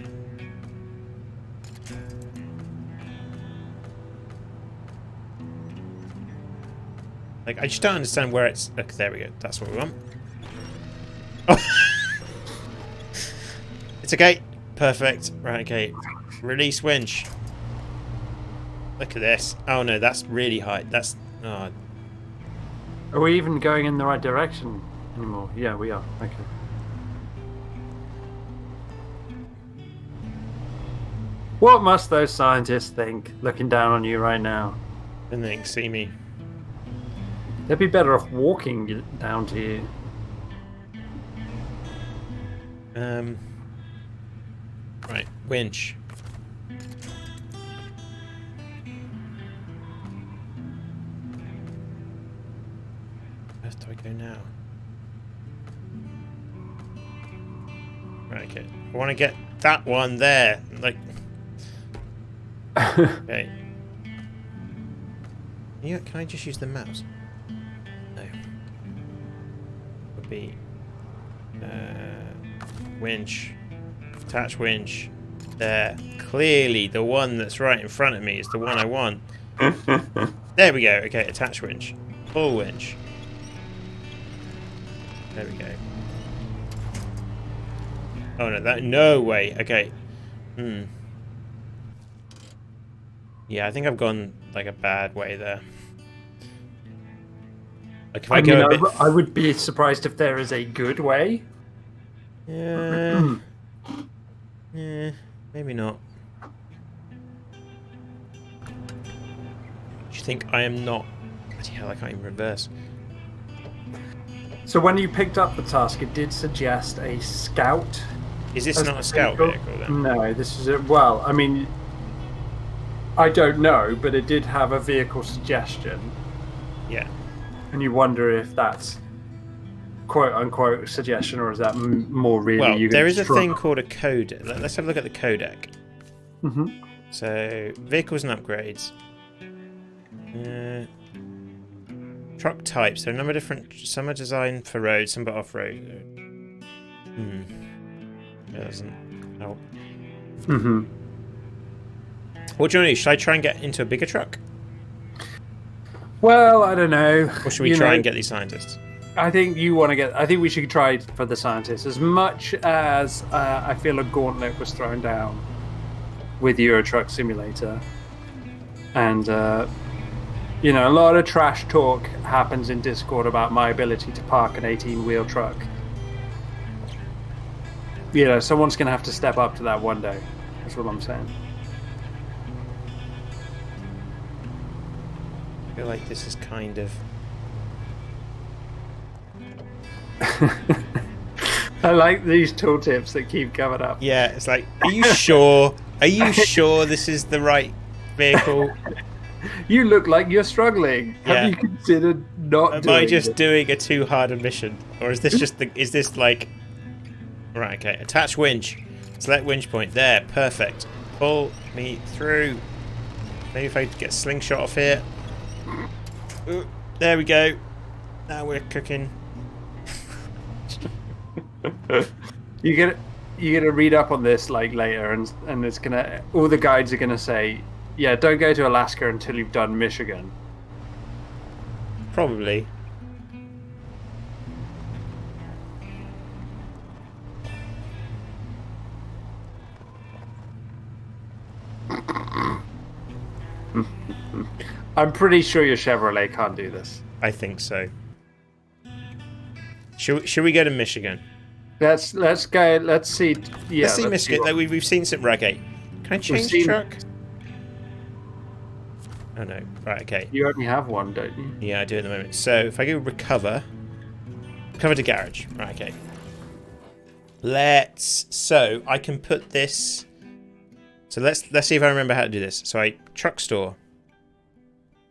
Like, I just don't understand where it's... Look, there we go. That's what we want. Oh. It's okay. Perfect. Right, okay. Release winch. Look at this. Oh, no, that's really high. That's... Oh. Are we even going in the right direction anymore? Yeah, we are. Okay. What must those scientists think, looking down on you right now? And they can see me. They'd be better off walking down to you. Right, winch. Where do I go now? Right, okay. I want to get that one there. Like. Okay. Can I just use the mouse? No. Would be winch. Attach winch. There. Clearly the one that's right in front of me is the one I want. There we go. Okay, attach winch. Pull winch. There we go. Oh no, no way. Okay. Yeah, I think I've gone like a bad way there. Like if I go a bit... I would be surprised if there is a good way. Yeah. Yeah, maybe not. Do you think I am not... Bloody hell, I can't even reverse. So when you picked up the task, it did suggest a scout. Is this not a scout vehicle then? No, this is a... Well, I mean... I don't know, but it did have a vehicle suggestion. Yeah. And you wonder if that's quote-unquote suggestion, or is that more really... Well, there is a thing called a codec. Let's have a look at the codec. Mm-hmm. So, vehicles and upgrades. Truck types. There are a number of different... Some are designed for road, some are off-road. It doesn't help. Mm-hmm. What do you want to do? Should I try and get into a bigger truck? Well, I don't know. Or should we try and get these scientists? I think you want to get... I think we should try for the scientists. As much as I feel a gauntlet was thrown down with Euro Truck Simulator. And, a lot of trash talk happens in Discord about my ability to park an 18-wheel truck. Someone's going to have to step up to that one day. That's what I'm saying. I feel like this is kind of... I like these tooltips that keep coming up. Yeah, it's like, are you sure? Are you sure this is the right vehicle? You look like you're struggling. Yeah. Have you considered not doing Am I just it? doing a too hard a mission? Or is this just is this like... Right, okay. Attach winch. Select winch point. There, perfect. Pull me through. Maybe if I get slingshot off here. There we go. Now we're cooking. You're gonna read up on this like later, and it's gonna all the guides are gonna say, yeah, don't go to Alaska until you've done Michigan. Probably. I'm pretty sure your Chevrolet can't do this. I think so. Should we go to Michigan? Let's go. Let's see. Yeah, let's see Michigan. Like we've seen some. Okay. Can I change the truck? Oh no. Right. Okay. You only have one, don't you? Yeah, I do at the moment. So if I go recover to garage. Right. Okay. So I can put this. So let's see if I remember how to do this. So truck store.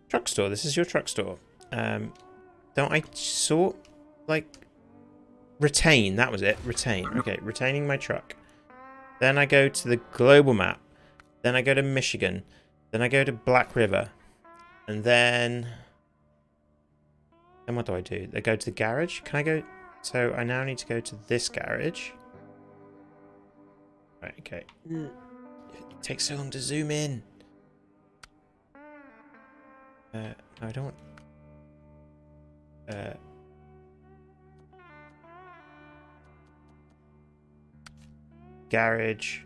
This is your truck store. Don't I sort retain? That was it. Retain. Okay, retaining my truck. Then I go to the global map. Then I go to Michigan. Then I go to Black River. And then what do I do? I go to the garage. Can I go? So I now need to go to this garage. Right. Okay. It takes so long to zoom in. I don't want... garage.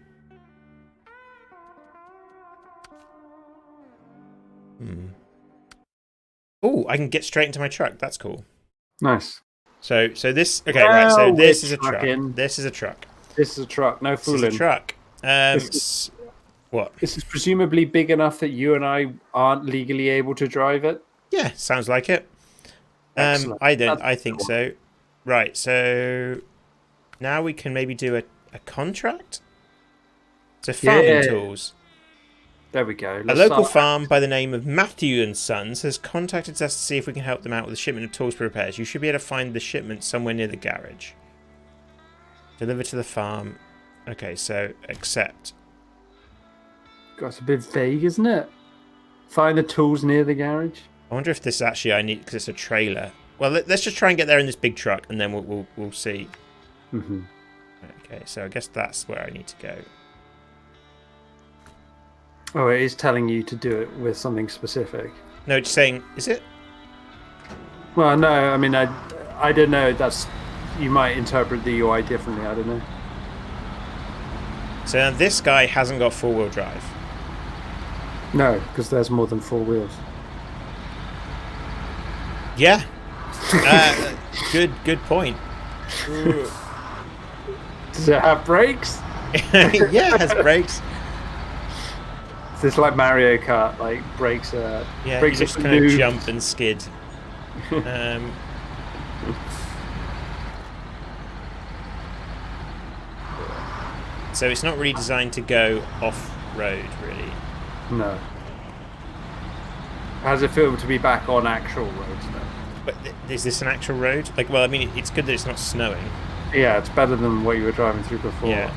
Oh, I can get straight into my truck. That's cool. Nice. So this... Okay, right. So this is a truck. This is a truck. This is a truck. No fooling. This is a truck. What? This is presumably big enough that you and I aren't legally able to drive it? Yeah, sounds like it. Excellent. I think so. Right, so now we can maybe do a contract? So farming tools. There we go. A local farm by the name of Matthew and Sons has contacted us to see if we can help them out with a shipment of tools for repairs. You should be able to find the shipment somewhere near the garage. Deliver to the farm. Okay, so accept. God, it's a bit vague, isn't it? Find the tools near the garage. I wonder if this actually I need because it's a trailer. Well, let's just try and get there in this big truck, and then we'll see. Mm-hmm. Okay, so I guess that's where I need to go. Oh, it is telling you to do it with something specific. No, it's saying, is it? Well, no, I mean, I don't know. You might interpret the UI differently. I don't know. So now this guy hasn't got four-wheel drive. No, because there's more than 4 wheels. Yeah. Good point. Does it have brakes? Yeah, it has brakes. Is this like Mario Kart? Like brakes? Yeah, brakes you just kind of jump and skid. So it's not really designed to go off-road, really. No. How does it feel to be back on actual roads now? But is this an actual road? Like, well, I mean, it's good that it's not snowing. Yeah, it's better than what you were driving through before. Yeah.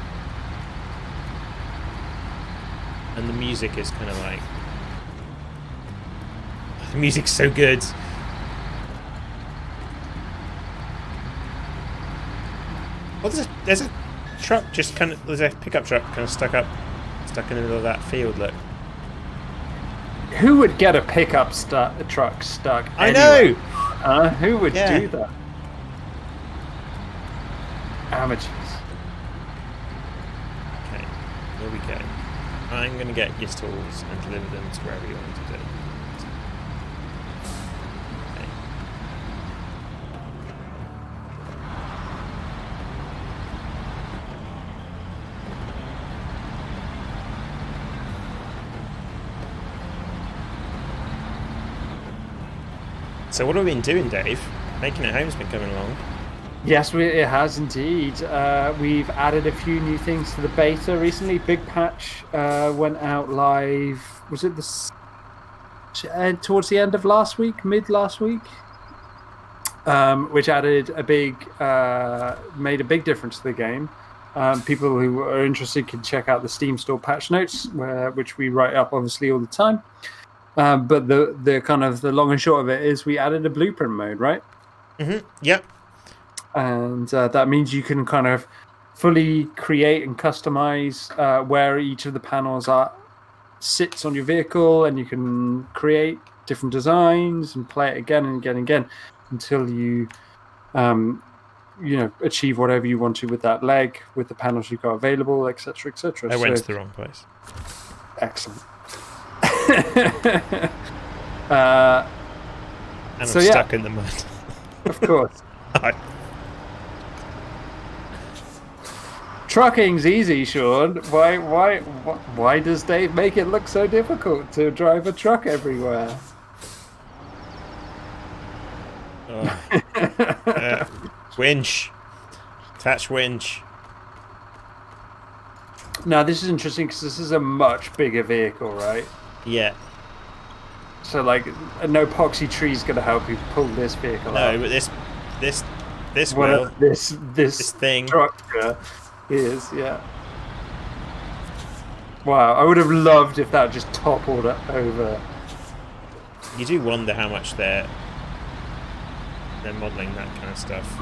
And the music is kind of like... The music's so good. Well, there's a truck just kind of... There's a pickup truck kind of stuck in the middle of that field, look. Who would get a pickup truck stuck I anywhere? know! Who would do that? Amateurs. Okay, here we go. I'm going to get your tools and deliver them to wherever you want to do. Okay. So what have we been doing, Dave? Making It Home's been coming along. Yes, it has indeed. We've added a few new things to the beta recently. Big patch went out live. Was it towards the end of last week, mid last week? Which added made a big difference to the game. People who are interested can check out the Steam Store patch notes, which we write up obviously all the time. But the kind of the long and short of it is we added a blueprint mode, right? Yep. And that means you can kind of fully create and customize where each of the panels sits on your vehicle, and you can create different designs and play it again and again and again until you achieve whatever you want to with that leg, with the panels you've got available, etc., etc. I went to the wrong place. Excellent. And I'm stuck in the mud. Of course. Trucking's easy, Sean. Why does Dave make it look so difficult to drive a truck everywhere? Winch. Attach winch. Now, this is interesting because this is a much bigger vehicle, right? Yeah. So, like, no epoxy tree is going to help you pull this vehicle out. No, but this thing structure is, yeah. Wow, I would have loved if that just toppled over. You do wonder how much they're modelling that kind of stuff.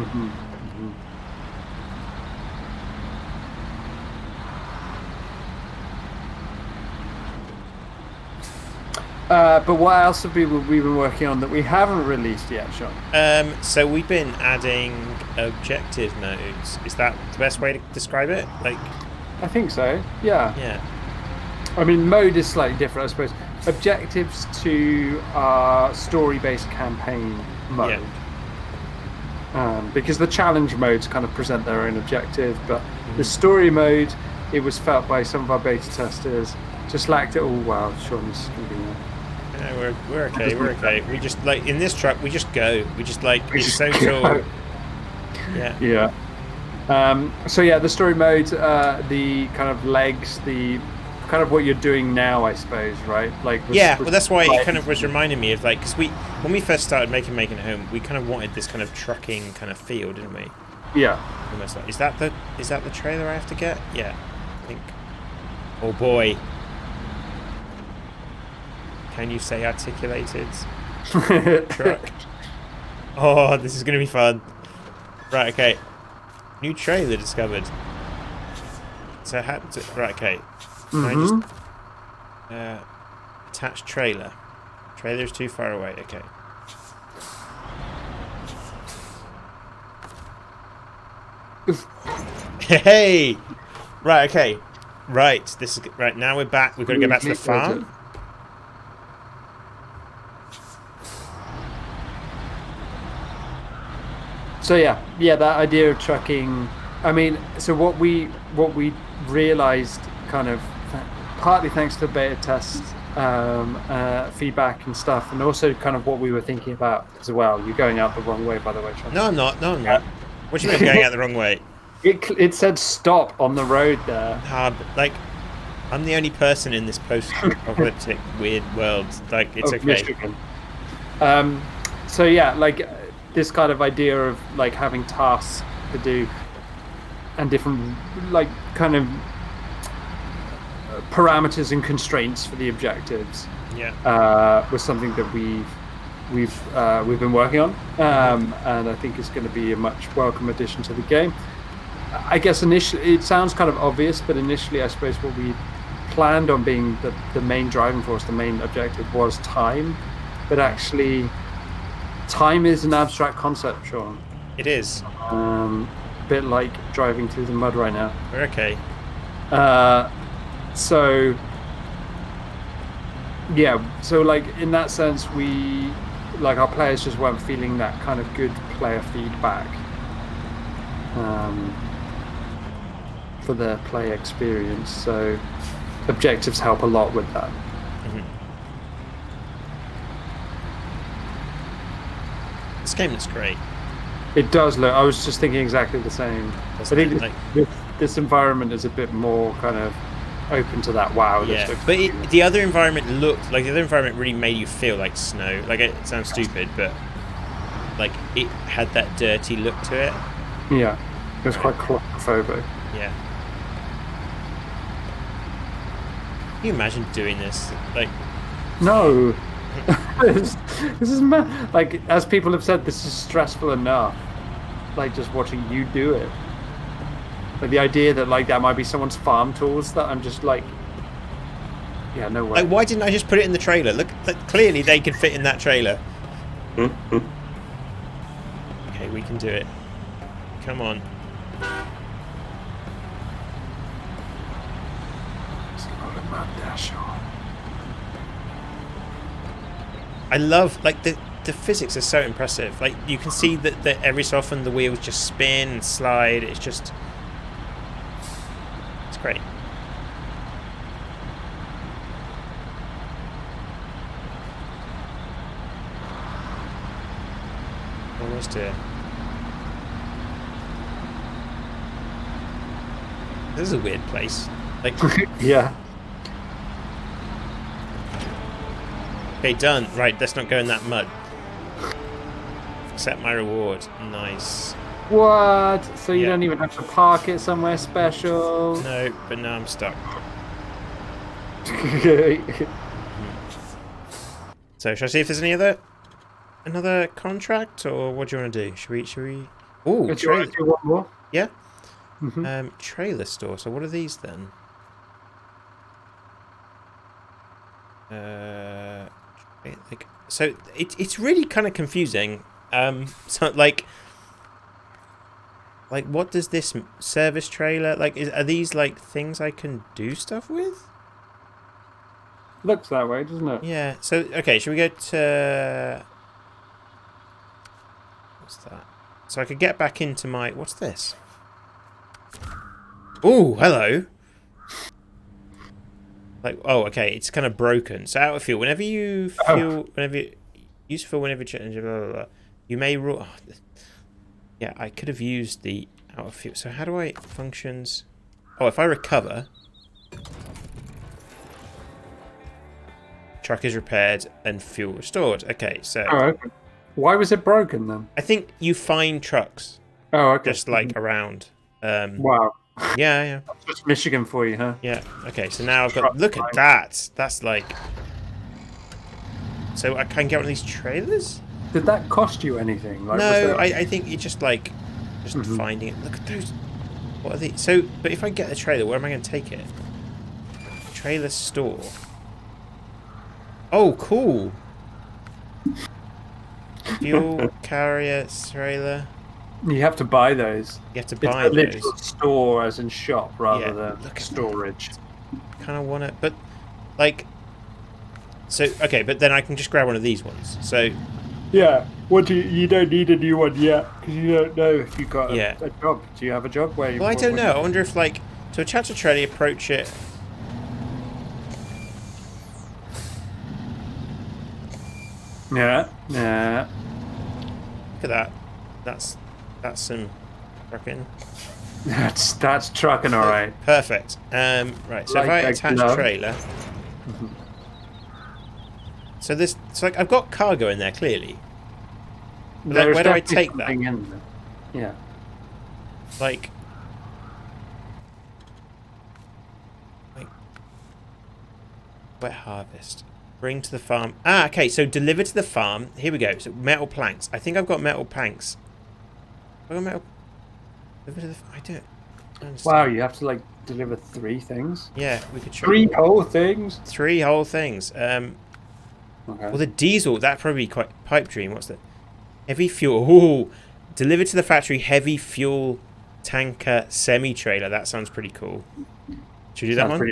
But what else have we been working on that we haven't released yet, Sean? So we've been adding objective modes. Is that the best way to describe it? Like, I think so. Yeah. Yeah. I mean, mode is slightly different, I suppose. Objectives to our story-based campaign mode. Yeah. Because the challenge modes kind of present their own objective, but the story mode, it was felt by some of our beta testers, just lacked it all. Wow, Sean's going to be there. Yeah, we're okay. We're okay. We just like in this truck. We just go. We just like it's so cool. Yeah. Yeah. So yeah, the story mode, the kind of legs, the kind of what you're doing now, I suppose, right? Like. Well, that's why it kind of was reminding me of like because when we first started making it home, we kind of wanted this kind of trucking kind of feel, didn't we? Yeah. Almost like is that the trailer I have to get? Yeah, I think. Oh boy. Can you say articulated truck? Oh, this is going to be fun. Right, okay. New trailer discovered. So, right, okay. Can I just attach trailer? Trailer is too far away. Okay. Hey! Right, okay. Right, this is right. Now we're back. We've got to go back to the farm. So yeah, that idea of trucking. I mean, so what we realized, kind of, partly thanks to beta tests, feedback and stuff, and also kind of what we were thinking about as well. You're going out the wrong way, by the way, Sean. No, I'm not. No, I'm not. What do you mean I'm going out the wrong way? It said stop on the road there. Like, I'm the only person in this post-apocalyptic weird world. Like, it's okay. Michigan. So yeah, like. This kind of idea of like having tasks to do and different like kind of parameters and constraints for the objectives was something that we've been working on, and I think it's going to be a much welcome addition to the game. I guess initially it sounds kind of obvious, but initially I suppose what we planned on being the main driving force, the main objective was time, but actually time is an abstract concept, Sean. It is. A bit like driving through the mud right now. We're okay. So like in that sense, we like our players just weren't feeling that kind of good player feedback for their play experience. So objectives help a lot with that. This game looks great. It does look. I was just thinking exactly the same. I think this environment is a bit more kind of open to that. Wow. Yeah, but the other environment really made you feel like snow. Like it sounds stupid, but like it had that dirty look to it. Yeah, it was quite claustrophobic. Yeah. Can you imagine doing this? Like, No. this is like, as people have said, this is stressful enough. Like just watching you do it. Like the idea that like that might be someone's farm tools that I'm just like, yeah, no way. Like, why didn't I just put it in the trailer? Look, clearly they could fit in that trailer. Okay, we can do it. Come on. I love, like, the physics are so impressive. Like, you can see that every so often the wheels just spin and slide. It's just... It's great. Almost here. This is a weird place. Like, yeah. Okay, done. Right, let's not go in that mud. Accept my reward. Nice. What? So you don't even have to park it somewhere special? No, but now I'm stuck. So, should I see if there's any another contract, or what do you want to do? Should we? Oh, trailer. Do one more? Yeah. Trailer store. So, what are these then? Like, so it's really kind of confusing. So like what does this service trailer like? Are these like things I can do stuff with? Looks that way, doesn't it? Yeah. So okay, should we go to what's that? So I could get back into my what's this? Oh, hello. Like, oh, okay, it's kind of broken. So out of fuel, whenever you use fuel, whenever you change, blah, blah, blah, you may rule. Oh, yeah, I could have used the out of fuel. So how do I functions? Oh, if I recover, truck is repaired and fuel restored. Okay, so okay. Why was it broken then? I think you find trucks. Oh, okay. Just like around. Wow. Yeah. That's just Michigan for you, huh? Yeah. Okay. So now I've got. Look at that. That's like. So I can get one of these trailers. Did that cost you anything? Like, no, I think it's just like, finding it. Look at those. What are these? So, but if I get the trailer, where am I going to take it? Trailer store. Oh, cool. Fuel carrier trailer. You have to buy those. You have to buy it's a those. literal store, as in shop, rather than look at storage. Kind of want it, but like. So okay, but then I can just grab one of these ones. So. Yeah. What do you don't need a new one yet because you don't know if you got a job. Do you have a job where you? Well, I don't know. I wonder if like to a chapter trailer, approach it. Yeah. Look at that. That's some trucking. That's trucking, all right. Perfect. Right. So if I attach trailer. So this, it's like I've got cargo in there clearly. Like, where do I take that? Yeah. Like wet harvest. Bring to the farm. Ah, okay. So deliver to the farm. Here we go. So metal planks. I think I've got metal planks. I've got metal. Deliver to the. I don't understand. Wow, you have to like deliver 3 things. Yeah, we could. Three whole things. 3 whole things. Okay. Well, the diesel, that'd probably be quite pipe dream. What's that? Heavy fuel. Ooh, delivered to the factory. Heavy fuel tanker semi trailer. That sounds pretty cool. Should we do that one?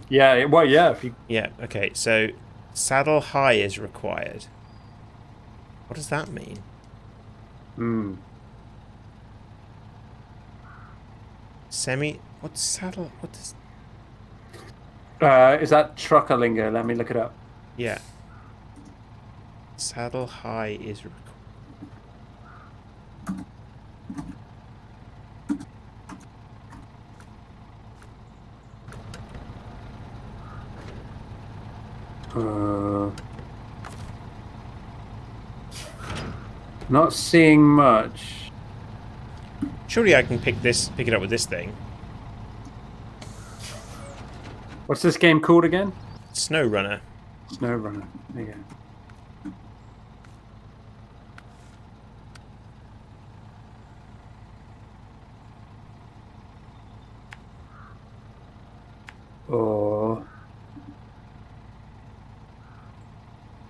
Yeah. Well, yeah. If you... Yeah. Okay. So, saddle high is required. What does that mean? Semi. What's saddle? What does? Is that trucker lingo? Let me look it up. Yeah. Saddle high is required. Not seeing much. Surely I can pick it up with this thing. What's this game called again? SnowRunner. SnowRunner. There you go. Oh.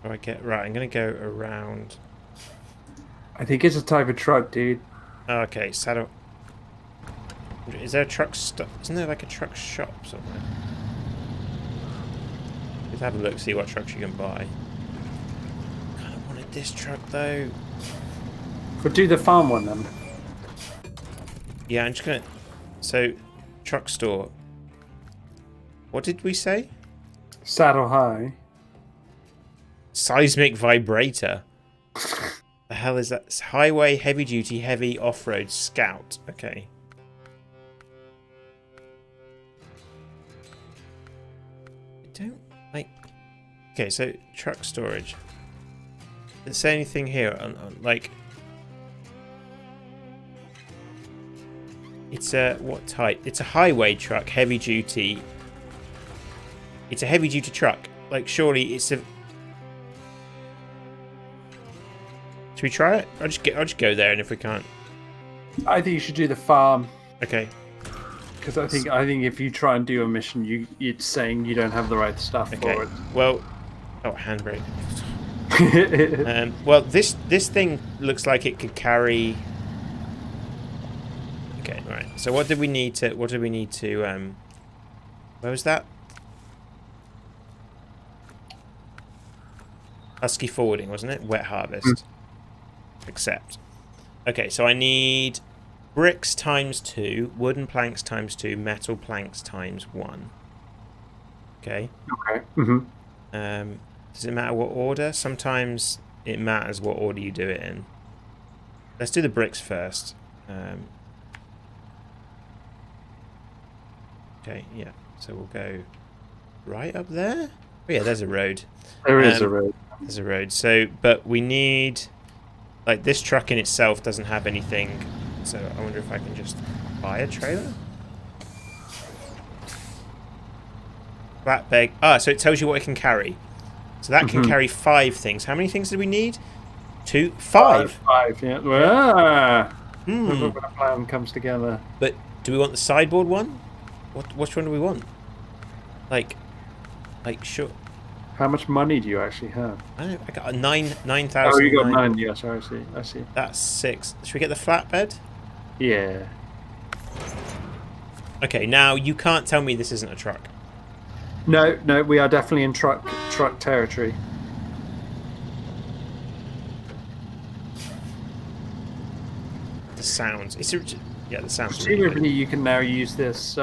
Right, I'm going to go around. I think it's a type of truck, dude. Okay, saddle. Is there a truck stop? Isn't there like a truck shop somewhere? Let's have a look, see what trucks you can buy. Kind of wanted this truck though. We'll do the farm one then. Yeah, I'm just gonna. So, truck store. What did we say? Saddle high. Seismic vibrator. The hell is that? It's highway, heavy duty, heavy off road scout. Okay. I don't like. Okay, so truck storage. Does it say anything here on like? It's a what type? It's a highway truck, heavy duty. It's a heavy duty truck. Like surely it's a. Should we try it? I'll just go there, and if we can't, I think you should do the farm. Okay. Because I think if you try and do a mission, it's saying you don't have the right stuff for it. Well, oh, handbrake. Well, this thing looks like it could carry. Okay, right. So what did we need to? Where was that? Husky forwarding, wasn't it? Wet harvest. Accept. Okay, so I need bricks ×2, wooden planks ×2, metal planks ×1. Okay. Okay. Does it matter what order? Sometimes it matters what order you do it in. Let's do the bricks first. Okay, yeah. So we'll go right up there. Oh yeah, there's a road. There is a road. There's a road. So, but we need. Like, this truck in itself doesn't have anything, so I wonder if I can just buy a trailer? Flatbed. Ah, so it tells you what it can carry. So that can carry 5 things. How many things did we need? 2? 5? 5, yeah. When a plan comes together. But do we want the sideboard one? Which one do we want? Like, sure. How much money do you actually have? I got a 9,000. Oh, you got 9. Yeah, sorry, I see. That's 6. Should we get the flatbed? Yeah. Okay, now you can't tell me this isn't a truck. No, we are definitely in truck territory. The sounds. The sounds. Presumably, you can now use this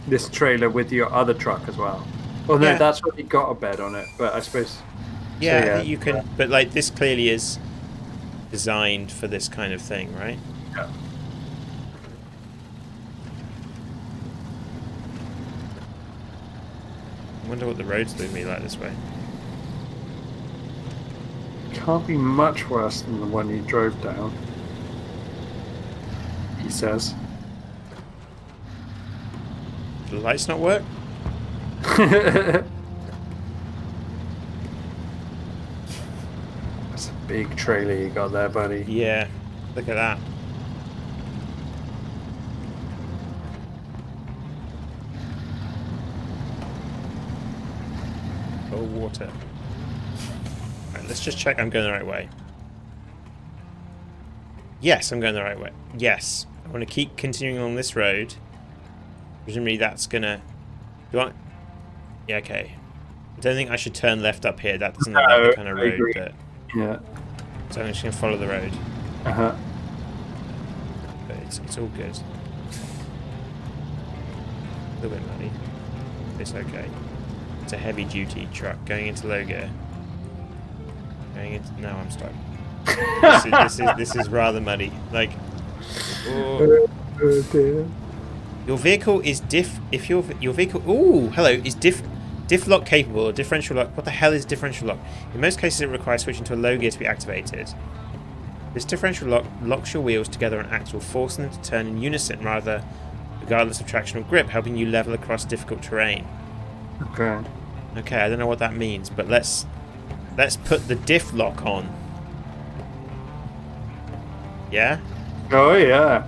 this trailer with your other truck as well. Well, no, that's already got a bed on it, but I suppose... Yeah, you can... Yeah. But, like, this clearly is designed for this kind of thing, right? Yeah. I wonder what the road's going to be like this way. Can't be much worse than the one you drove down, he says. Do the lights not work? That's a big trailer you got there, buddy. Yeah, look at that. Oh, water. Right, let's just check I'm going the right way. Yes, I'm going the right way. Yes. I want to keep continuing along this road. Presumably that's going to... Do you want... Yeah, okay. I don't think I should turn left up here. That doesn't look like the kind of road that... Yeah. So I'm just going to follow the road. Uh-huh. But it's all good. A little bit muddy. It's okay. It's a heavy-duty truck going into low gear. No, I'm stuck. This is rather muddy. Like... Oh. Your vehicle is if your vehicle is diff lock capable or differential lock. What the hell is differential lock? In most cases it requires switching to a low gear to be activated. This differential lock locks your wheels together on axle, forcing them to turn in unison regardless of traction or grip, helping you level across difficult terrain. Okay. Okay, I don't know what that means, but let's put the diff lock on. Yeah? Oh yeah.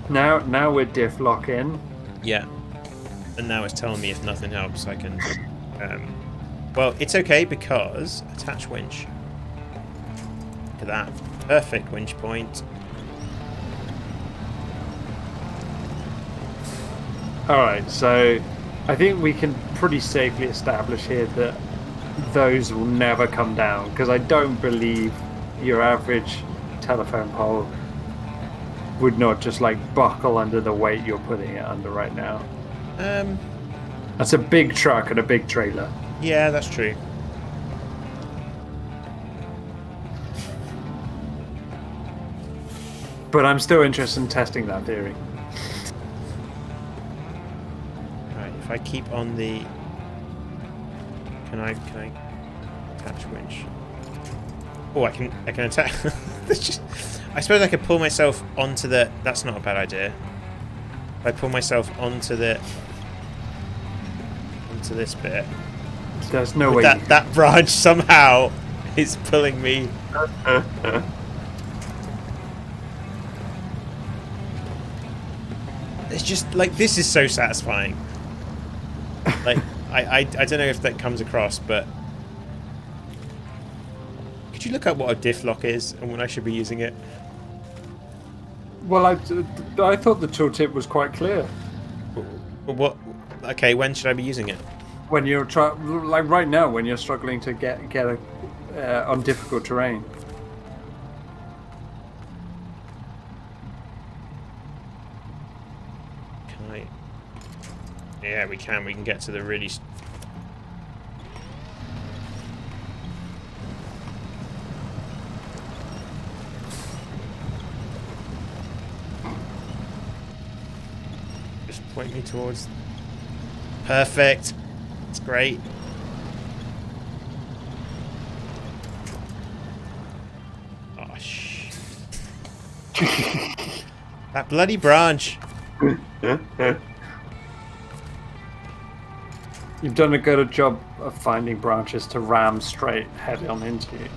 Now we're diff lock in. Yeah. And now it's telling me if nothing helps, I can... well, it's okay because... Attach winch. Look at that. Perfect winch point. Alright, so I think we can pretty safely establish here that those will never come down, because I don't believe your average telephone pole would not just like buckle under the weight you're putting it under right now. That's a big truck and a big trailer. Yeah, that's true. But I'm still interested in testing that theory. Right, if I keep on the... Can I attach winch? Oh, I can attach... I suppose I could pull myself onto the... That's not a bad idea. If I pull myself onto this bit... There's no way... That branch somehow is pulling me... It's just, like, this is so satisfying. Like, I don't know if that comes across, but... Could you look up what a diff lock is and when I should be using it? Well, I thought the tooltip was quite clear. What? Okay, when should I be using it? When you're like right now, when you're struggling to get on difficult terrain. Can I? Yeah, we can. We can get to the really. Just point me towards. Perfect. It's great. Oh, shit. That bloody branch. You've done a good job of finding branches to ram straight head on into you.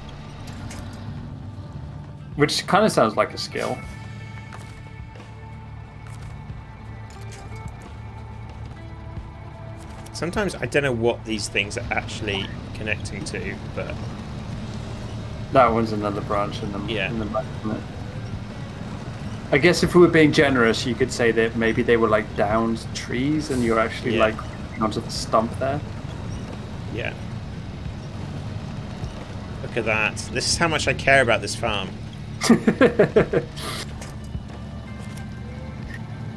Which kind of sounds like a skill. Sometimes I don't know what these things are actually connecting to, but... That one's another branch in the, yeah. in the back, isn't it? I guess if we were being generous, you could say that maybe they were like downed trees and you're actually like onto the stump there. Yeah. Look at that. This is how much I care about this farm.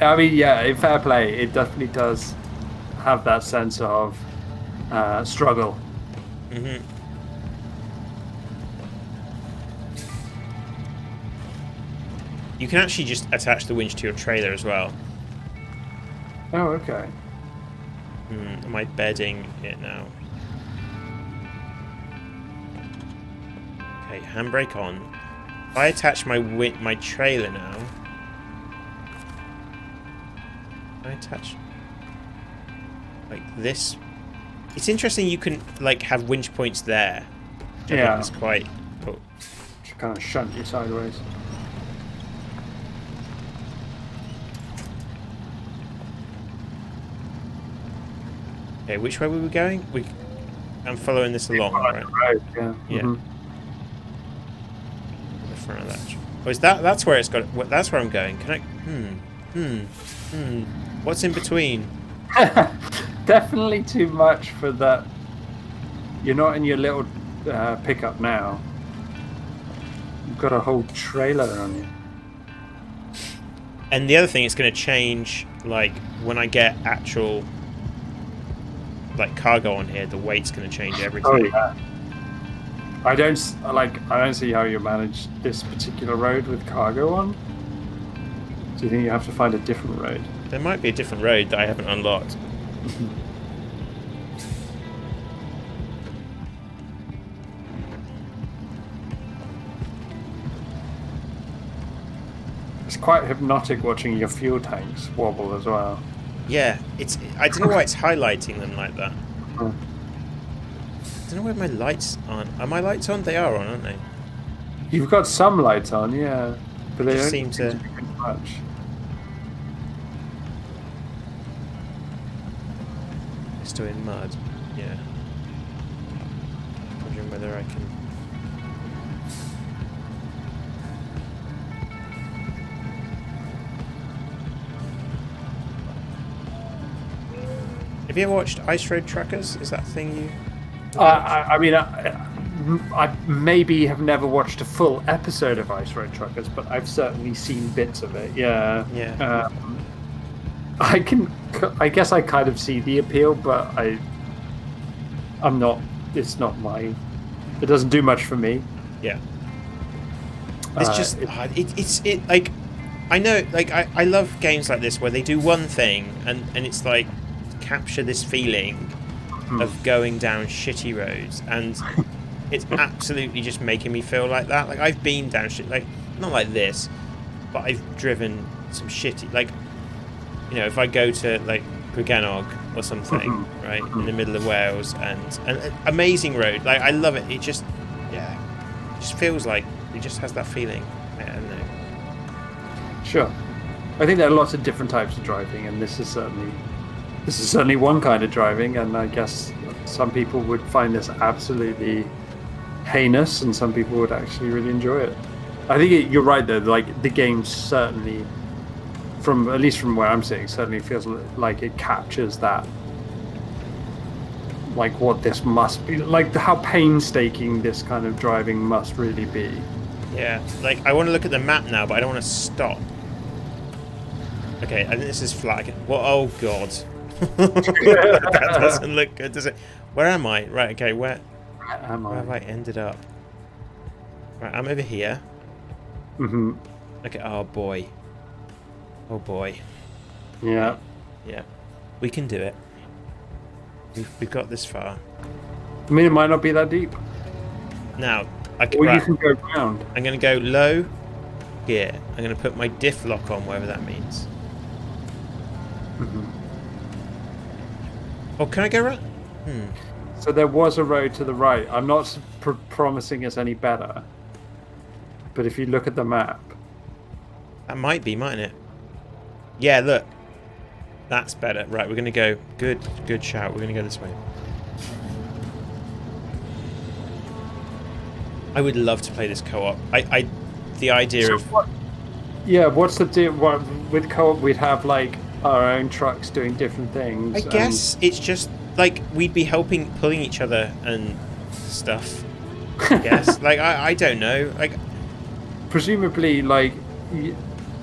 I mean, yeah, in fair play, it definitely does have that sense of struggle. Mm-hmm. You can actually just attach the winch to your trailer as well. Oh, okay. Am I bedding it now? Okay, handbrake on. If I attach my trailer now... I attach... like this... It's interesting you can, like, have winch points there. Yeah. It's quite... Oh. Just kind of shunt you sideways. Okay, which way were we going? I'm following this along, right? Right, yeah. Yeah. Mm-hmm. The front of that. Oh, is that's where it's got? That's where I'm going. Can I? What's in between? Definitely too much for that. You're not in your little pickup now. You've got a whole trailer on you. And the other thing, it's going to change. Like when I get actual, like cargo on here, the weight's going to change everything. Oh yeah. I don't see how you manage this particular road with cargo on. Do you think you have to find a different road? There might be a different road that I haven't unlocked. It's quite hypnotic watching your fuel tanks wobble as well. Yeah, I don't know why it's highlighting them like that. Huh. I don't know where my lights aren't. Are my lights on? They are on, aren't they? You've got some lights on, yeah, but they don't seem to be much. It's still in mud. Yeah. Wondering whether I can. Have you ever watched Ice Road Truckers? Is that a thing you? I mean, I maybe have never watched a full episode of Ice Road Truckers, but I've certainly seen bits of it. Yeah. Yeah. I guess I kind of see the appeal, but I'm not. It's not my. It doesn't do much for me. Yeah. It's just it's like I know like I love games like this where they do one thing and it's like capture this feeling of going down shitty roads, and it's absolutely just making me feel like that. Like I've been down shit, like not like this, but I've driven some shitty, like, you know, if I go to like Bruggenog or something, right, in the middle of Wales, and an amazing road, like I love it. It just, yeah, it just feels like it just has that feeling. I don't know. Sure. I think there are lots of different types of driving, and this is certainly one kind of driving, and I guess some people would find this absolutely heinous, and some people would actually really enjoy it. I think you're right though. Like the game certainly, at least from where I'm sitting, certainly feels like it captures that, like what this must be, like how painstaking this kind of driving must really be. Yeah, like I want to look at the map now, but I don't want to stop. Okay, I think this is flat. Well, oh god. That doesn't look good, does it? Where am I? Right, okay, where have I ended up? Right, I'm over here. Mm-hmm. Okay, oh boy. Oh boy. Yeah. Yeah. We can do it. We've got this far. I mean, it might not be that deep. Now, or you can go round. I'm going to go low here. I'm going to put my diff lock on, whatever that means. Mm-hmm. Oh, can I go right? So there was a road to the right. I'm not promising it's any better. But if you look at the map... That might be, mightn't it? Yeah, look. That's better. Right, we're going to go... Good shout. We're going to go this way. I would love to play this co-op. The idea of... what's the deal? With co-op, we'd have, like, our own trucks doing different things. I guess it's just like we'd be pulling each other and stuff. I guess. Like I don't know. Like presumably, like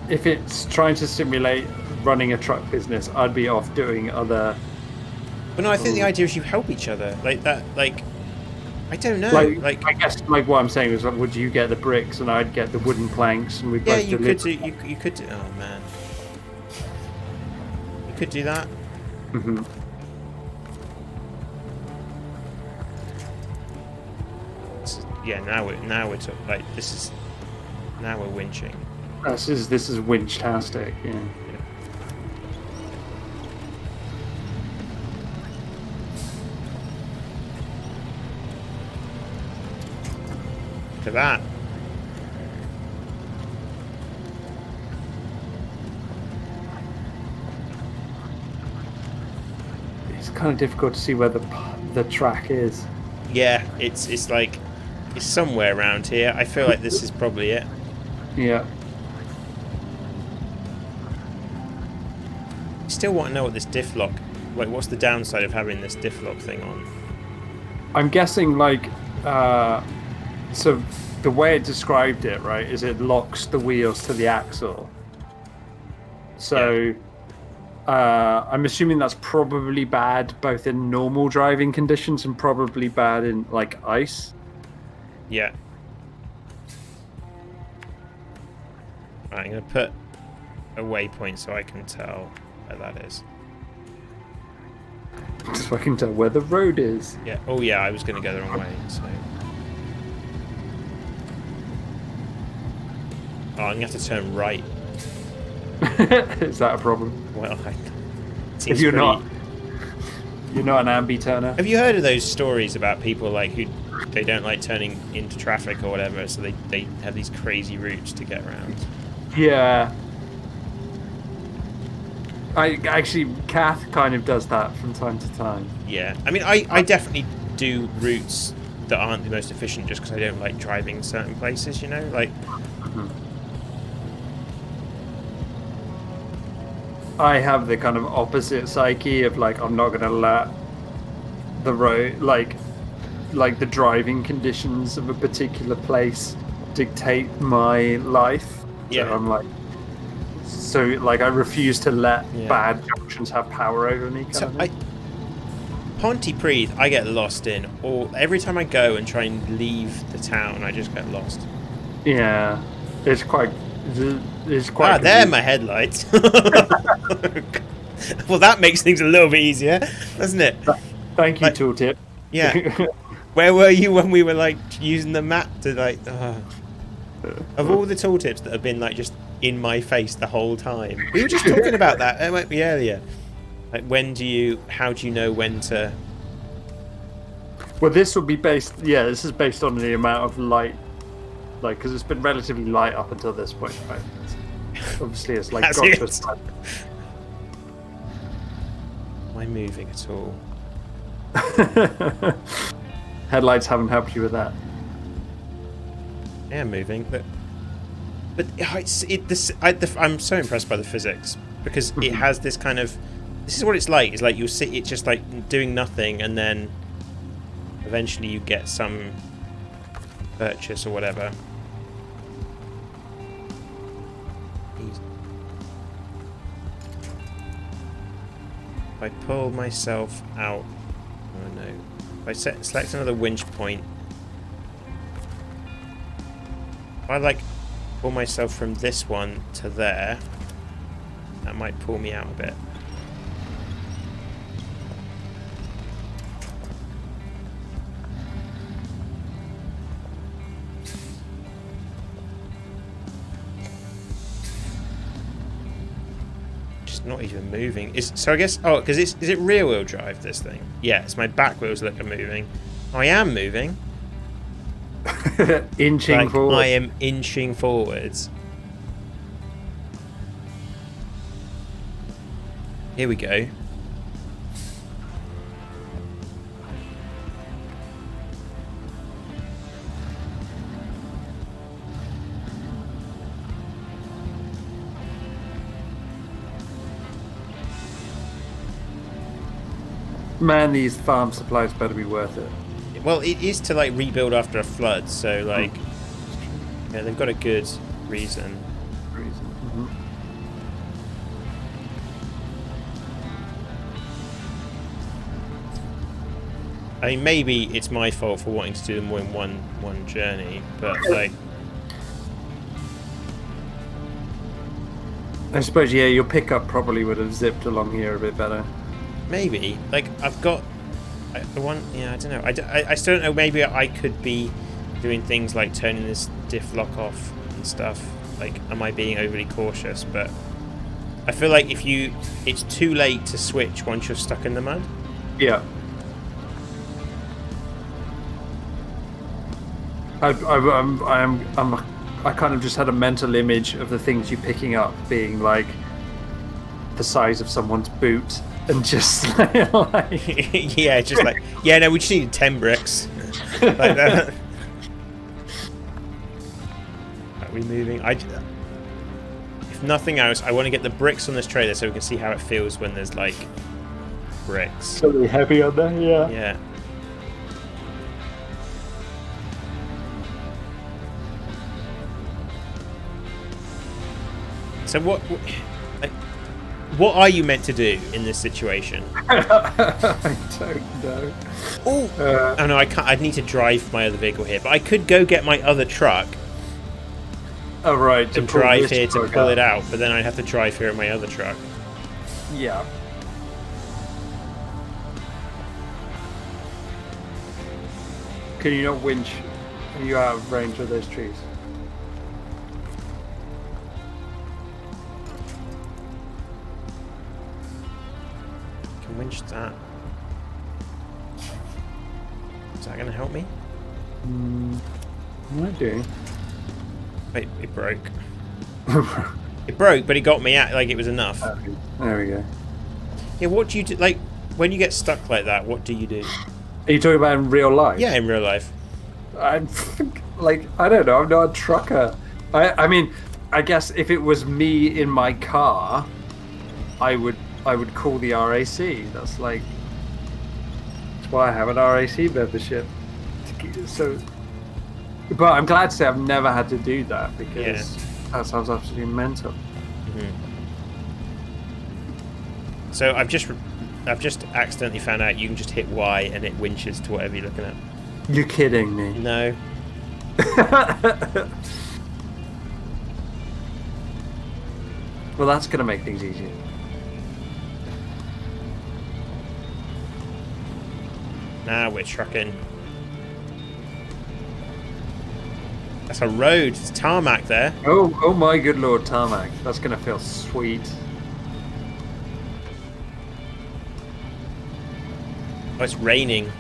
if it's trying to simulate running a truck business, I'd be off doing other. But no, I think the idea is you help each other like that. Like I don't know. Like I guess like what I'm saying is, like, would you get the bricks and I'd get the wooden planks and we'd both you could do. You could do. Oh man. Could do that. Mm-hmm. Yeah, now we're talking, like now we're winching. This is winch-tastic. Yeah. Look at that. Kind of difficult to see where the track is. Yeah, it's like it's somewhere around here. I feel like this is probably it. Yeah. Still want to know what this diff lock. Like, what's the downside of having this diff lock thing on? I'm guessing like so the way it described it, right, is it locks the wheels to the axle. So. Yeah. I'm assuming that's probably bad both in normal driving conditions and probably bad in like ice. Yeah. Right, I'm going to put a waypoint so I can tell where that is. So I can tell where the road is. Yeah. Oh yeah, I was going to go the wrong way. So. Oh, I'm going to have to turn right. Is that a problem? Well, if you're not, You're not an ambi turner. Have you heard of those stories about people like who they don't like turning into traffic or whatever, so they have these crazy routes to get around? Yeah. Kath kind of does that from time to time. Yeah, I mean, I definitely do routes that aren't the most efficient just because I don't like driving certain places, you know, like. I have the kind of opposite psyche of like I'm not gonna let the road like the driving conditions of a particular place dictate my life. Yeah. So I'm like, I refuse to let bad junctions have power over me. Pontypridd, I get lost in, or every time I go and try and leave the town, I just get lost. Yeah, it's quite. Ah, there are my headlights. Well, that makes things a little bit easier, doesn't it? Thank you, tooltip. Yeah. Where were you when we were like using the map to like? Of all the tooltips that have been like just in my face the whole time, we were just talking about that. It might be earlier. Like, how do you know when to? Well, this will be based. Yeah, this is based on the amount of light. Like, because it's been relatively light up until this point, right? Obviously, it's like got to a time. Am I moving at all? Headlights haven't helped you with that. I am moving, but I'm so impressed by the physics because it has this kind of. This is what it's like. It's like you'll sit. It's just like doing nothing, and then eventually you get some purchase or whatever. If I pull myself out, oh no. If I select another winch point, if I like pull myself from this one to there, that might pull me out a bit. Not even moving. So I guess because is it rear wheel drive, this thing? Yeah, it's my back wheels that are moving. I am moving. Inching forward. I am inching forwards. Here we go. Man, these farm supplies better be worth it. Well, it is to like rebuild after a flood, so like, yeah, they've got a good reason. Mm-hmm. I mean, maybe it's my fault for wanting to do them all in one journey, but like, I suppose your pickup probably would have zipped along here a bit better. maybe like I've got the one. Yeah, I don't know. I still don't know. Maybe I could be doing things like turning this diff lock off and stuff. Like, am I being overly cautious? But I feel like it's too late to switch once you're stuck in the mud. Yeah. I kind of just had a mental image of the things you're picking up being like the size of someone's boot and just like yeah, just like, yeah, no, we just needed 10 bricks. Like that. Are we moving? If nothing else, I want to get the bricks on this trailer so we can see how it feels when there's like bricks. Really heavy on there, yeah. Yeah. So what are you meant to do in this situation? I don't know. Oh no, I can't. I'd need to drive my other vehicle here, but I could go get my other truck. Oh right, to drive here to pull it out, but then I'd have to drive here in my other truck. Yeah. Can you not winch? Are you out of range of those trees? Winch that. that going to help me? Might do. Wait, it broke. It broke, but it got me out. Like, it was enough. There we go. Yeah, what do you do? Like, when you get stuck like that, what do you do? Are you talking about in real life? Yeah, in real life. I'm like, I don't know. I'm not a trucker. I mean, I guess if it was me in my car, I would call the RAC. That's like, that's why I have an RAC membership. So, but I'm glad to say I've never had to do that because that sounds absolutely mental. So I've just accidentally found out you can just hit Y and it winches to whatever you're looking at. You're kidding me. No. Well, that's going to make things easier. Now we're trucking. That's a road. It's tarmac there. Oh my good lord, tarmac. That's going to feel sweet. Oh, it's raining.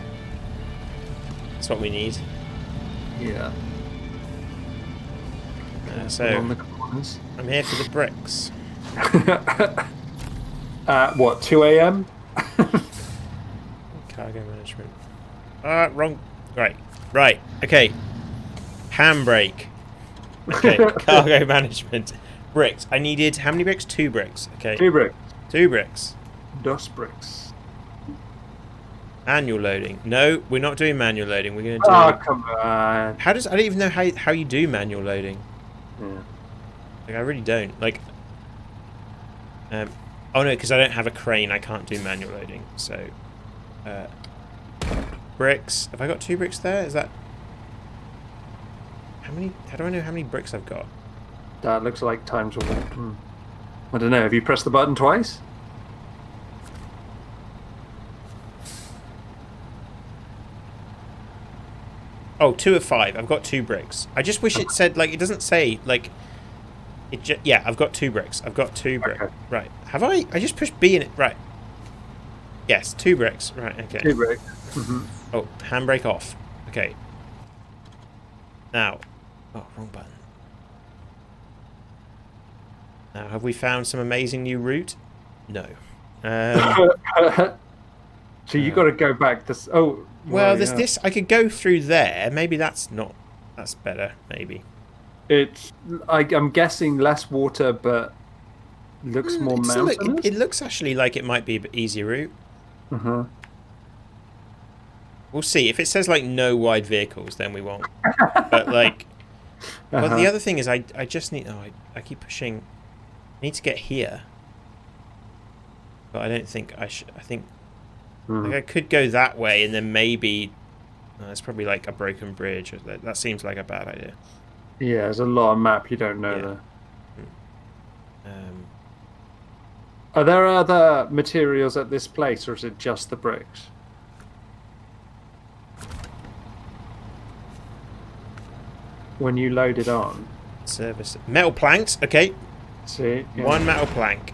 That's what we need. Yeah. So on the corners. I'm here for the bricks. What, 2 a.m.? Cargo management. Wrong. Right. Okay. Handbrake. Okay. Cargo management. Bricks. I needed how many bricks? 2 bricks. Okay. 2 bricks. 2 bricks. Dos bricks. Manual loading. No, we're not doing manual loading. We're going to do. Oh, come on. I don't even know how you do manual loading. Yeah. Like, I really don't. Like. Oh no, because I don't have a crane. I can't do manual loading. So. Bricks. Have I got 2 bricks there? Is that? How many? How do I know how many bricks I've got? That looks like times 1. I don't know. Have you pressed the button twice? Oh, 2 of 5. I've got 2 bricks. I just wish it said, like, it doesn't say, like, yeah, I've got 2 bricks. I've got 2 bricks. Okay. Right. Have I? I just pushed B in it. Right. Yes, 2 bricks. Right, okay. 2 bricks. Oh, handbrake off. Okay. Now. Oh, wrong button. Now, have we found some amazing new route? No. So you got to go back this. Oh. Well, there's this. I could go through there. Maybe that's not. That's better. Maybe. It's. I'm guessing less water, but looks more mountainous. It looks actually like it might be an easier route. We'll see. If it says like no wide vehicles, then we won't. But like. But the other thing is, I just need. Oh, I keep pushing. I need to get here. But I don't think I should. I think. Like I could go that way and then maybe it's probably like a broken bridge. That seems like a bad idea. Yeah, there's a lot of map you don't know there. Are there other materials at this place, or is it just the bricks? When you load it on. Service metal planks. Okay. See. Yeah. 1 metal plank.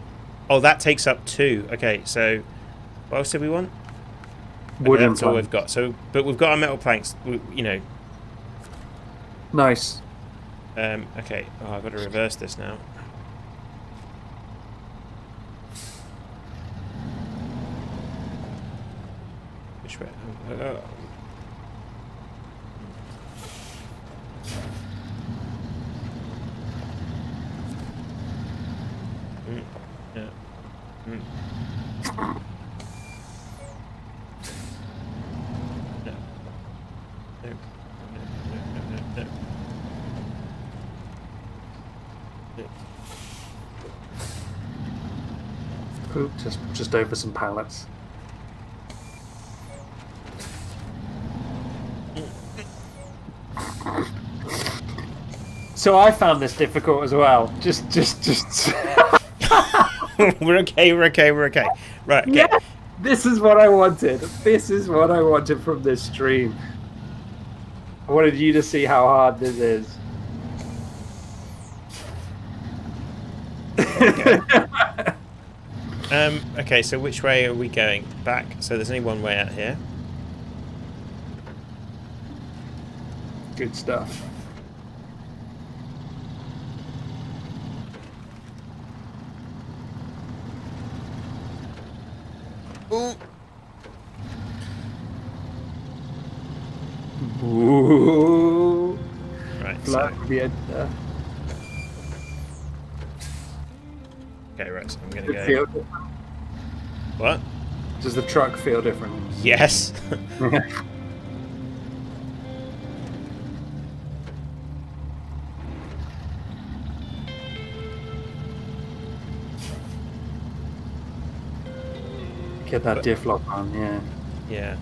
Oh, that takes up 2. Okay, so what else did we want? Wooden that's all we've got. So, but we've got our metal planks. You know. Nice. Okay. Oh, I've got to reverse this now. Which way? Ooh, just over some pallets. So I found this difficult as well. Just. We're okay. Right. Okay. Yeah, this is what I wanted. This is what I wanted from this stream. I wanted you to see how hard this is. Okay. Okay, so which way are we going? Back? So there's only one way out here. Good stuff. Ooh. Ooh. Right, Flat so... the Okay, right, so I'm going to go... Feel What? Does the truck feel different? Yes. Get that diff lock on, yeah. Yeah.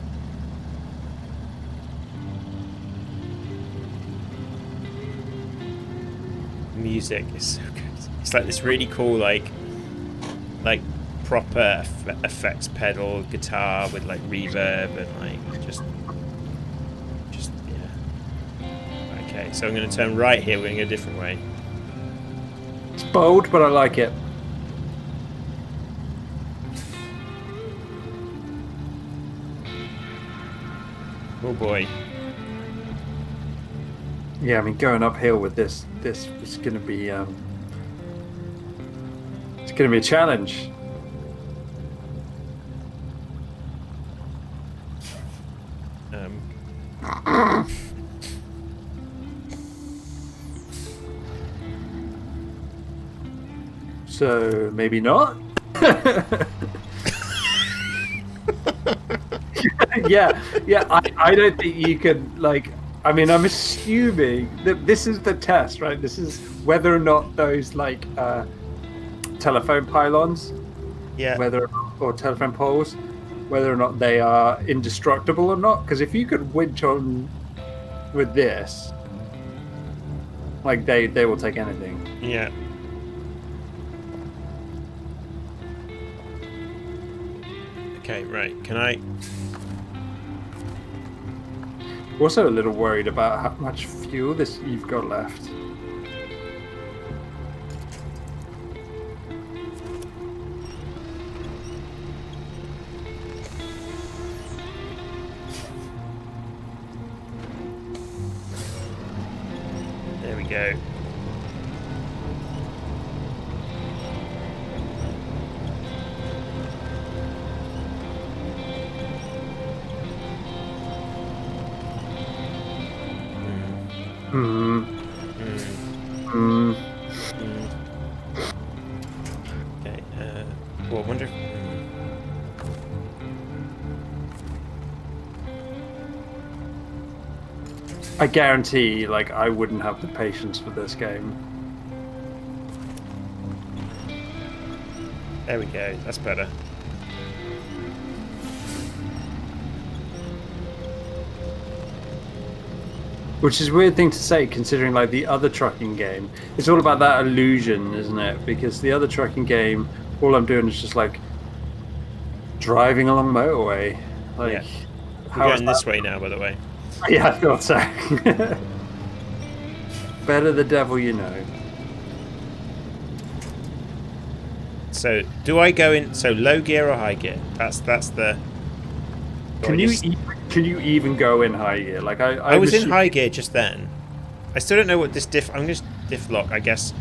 Music is so good. It's like this really cool, like proper effects pedal guitar with like reverb and like just yeah. Okay, so I'm going to turn right here. We're going to go a different way. It's bold, but I like it. Oh boy. Yeah, I mean, going uphill with this is going to be it's going to be a challenge. So maybe not. yeah. I don't think you can like. I mean, I'm assuming that this is the test, right? This is whether or not those like telephone pylons, Yeah. or telephone poles, whether or not they are indestructible or not. Because if you could winch on with this, like they will take anything. Yeah. Okay, right. Can I? Also, a little worried about how much fuel you've got left. There we go. Okay. Well, I wonder if... I guarantee, like, I wouldn't have the patience for this game. There we go. That's better. Which is a weird thing to say, considering, like, the other trucking game. It's all about that illusion, isn't it? Because the other trucking game, all I'm doing is just, like, driving along motorway. Like, yeah. We're going this way now, by the way. Yeah, I thought so. Better the devil you know. So, do I go in... So, low gear or high gear? That's the... Can you even go in high gear? Like I was in high gear just then. I still don't know what this diff... I'm just diff lock, I guess.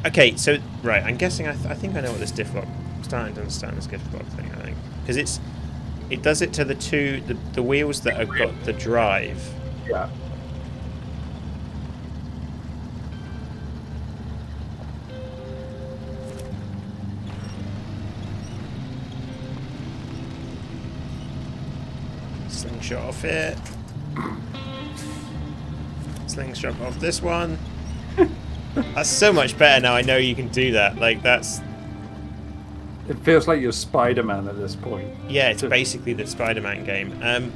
Okay, so... Right, I'm guessing... I think I know what this diff lock... I'm starting to understand this diff lock thing, I think. Because it does it to the wheels that have got the drive. Yeah. Slingshot off here. Slingshot off this one. That's so much better now. I know you can do that. Like, that's... It feels like you're Spider-Man at this point. Yeah, it's basically the Spider-Man game.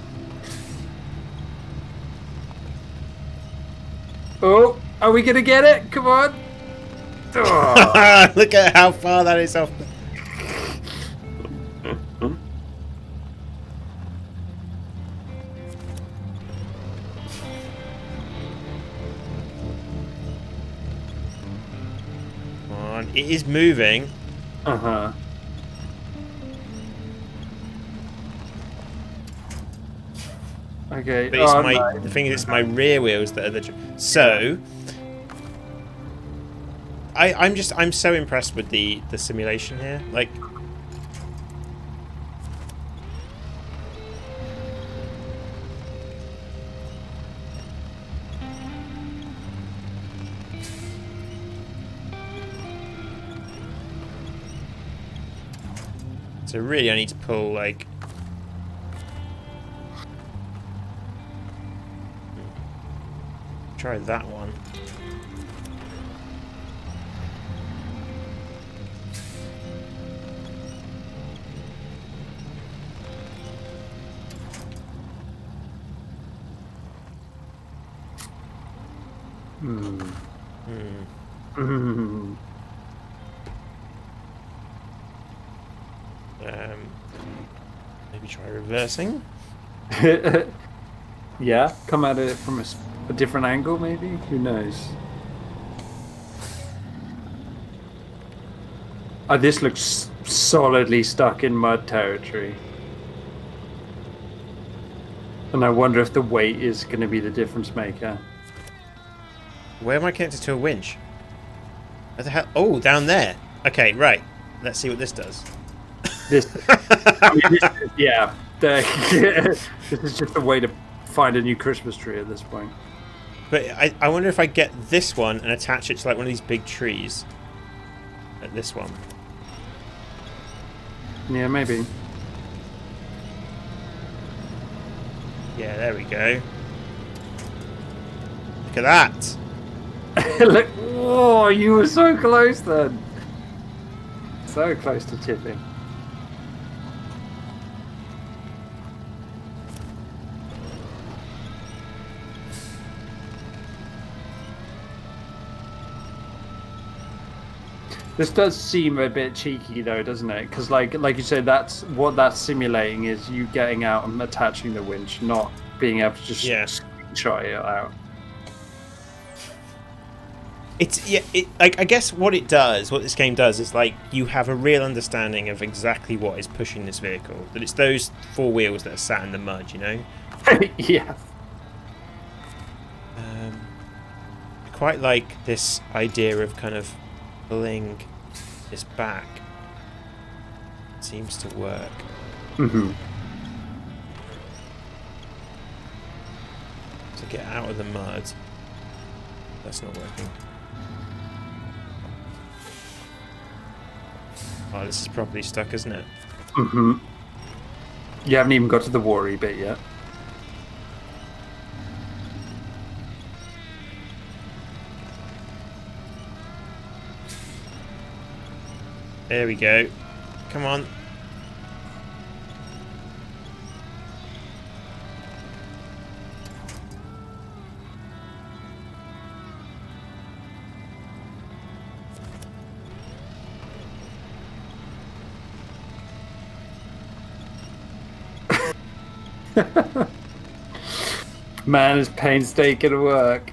Oh, are we gonna get it? Come on! Oh. Look at how far that is off. Come on, it is moving. Uh-huh. Okay. But it's the thing is, it's my rear wheels that are the... So... I'm so impressed with the simulation here. Like... So really I need to pull, like... Try that one. Maybe try reversing. Yeah, come at it from a different angle, maybe. Who knows? Oh, this looks solidly stuck in mud territory, and I wonder if the weight is going to be the difference maker. Where am I connected to a winch? What the hell? Oh, down there. Okay, right. Let's see what this does. This, yeah. This is just a way to find a new Christmas tree at this point. But I wonder if I get this one and attach it to like one of these big trees. At this one. Yeah, maybe. Yeah, there we go. Look at that. Look, whoa, you were so close then. So close to tipping. This does seem a bit cheeky though, doesn't it? Because like you said, that's what that's simulating is you getting out and attaching the winch, not being able to just screenshot it out. It's like I guess what this game does is like you have a real understanding of exactly what is pushing this vehicle. That it's those four wheels that are sat in the mud, you know? Yeah. I quite like this idea of kind of pulling this back. It seems to work. Mm-hmm. To get out of the mud. That's not working. Oh, this is properly stuck, isn't it? Mm-hmm. You haven't even got to the worry bit yet. There we go. Come on. Man is painstaking work.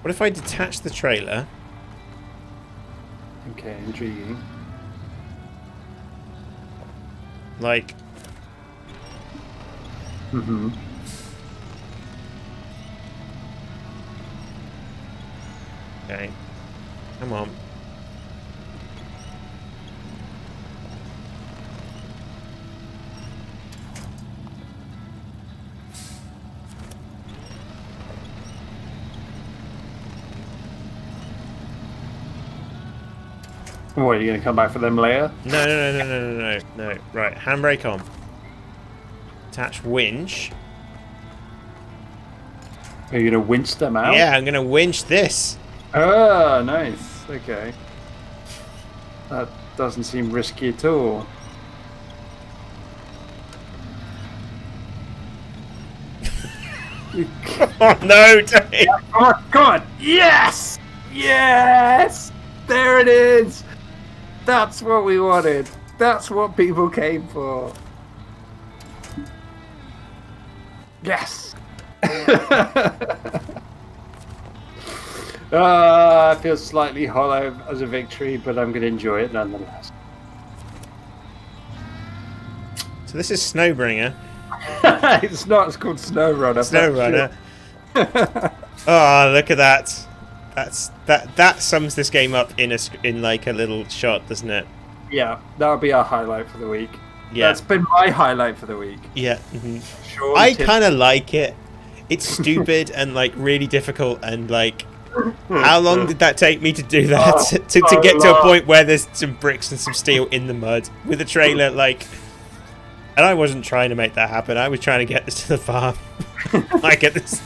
What if I detach the trailer? Okay, intriguing. Like... Mm-hmm. Okay. Come on. What, are you going to come back for them later? No. Right, handbrake on. Attach winch. Are you going to winch them out? Yeah, I'm going to winch this. Oh, nice. Okay. That doesn't seem risky at all. Oh, no, Dave. Oh, God. Yes! Yes! There it is! That's what we wanted. That's what people came for. Yes! I feel slightly hollow as a victory, but I'm going to enjoy it nonetheless. So this is Snowbringer. It's not. It's called SnowRunner. SnowRunner. Oh, look at that. That sums this game up in like a little shot, doesn't it? Yeah, that'll be our highlight for the week. Yeah. That's been my highlight for the week. Yeah. Sure. I kind of like it. It's stupid and like really difficult and like. How long did that take me to do that? To get to a point where there's some bricks and some steel in the mud with a trailer, like. And I wasn't trying to make that happen. I was trying to get this to the farm. I get this.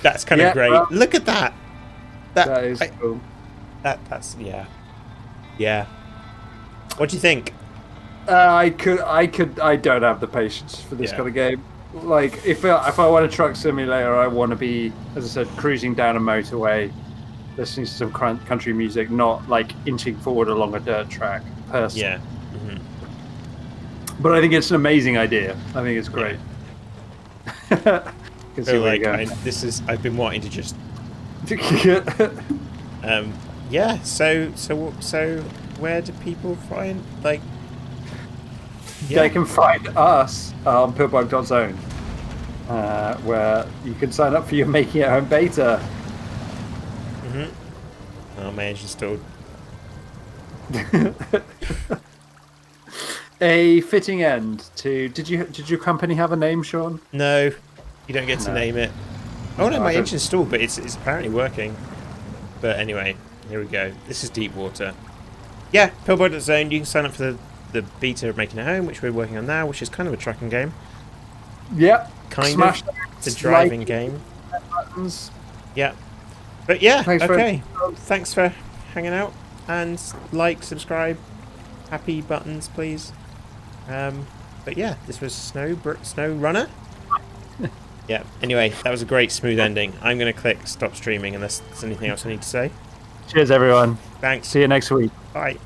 That's kind of great. Look at that. That is cool. That's yeah. What do you think? I don't have the patience for this kind of game. Like, if I want a truck simulator, I want to be, as I said, cruising down a motorway, listening to some country music, not like inching forward along a dirt track. Personally. Yeah. But I think it's an amazing idea. I think it's great. So like, I've been wanting to just. Yeah. So where do people find like? Yeah. They can find us on pillbug.zone, where you can sign up for your Making It Home beta. Oh, my engine's stalled. A fitting end to. Did your company have a name, Sean? No, you don't get to name it. Oh no, my engine's stalled, but it's apparently working. But anyway, here we go. This is deep water. Yeah, pillbug.zone. You can sign up for the beta of Making It Home, which we're working on now, which is kind of a trucking game. Yep. Kind of. It's a driving game. Buttons. Yeah. But yeah, okay. Thanks for hanging out. And like, subscribe. Happy buttons, please. But yeah, this was SnowRunner. Yeah. Anyway, that was a great smooth ending. I'm going to click stop streaming unless there's anything else I need to say. Cheers, everyone. Thanks. See you next week. Bye.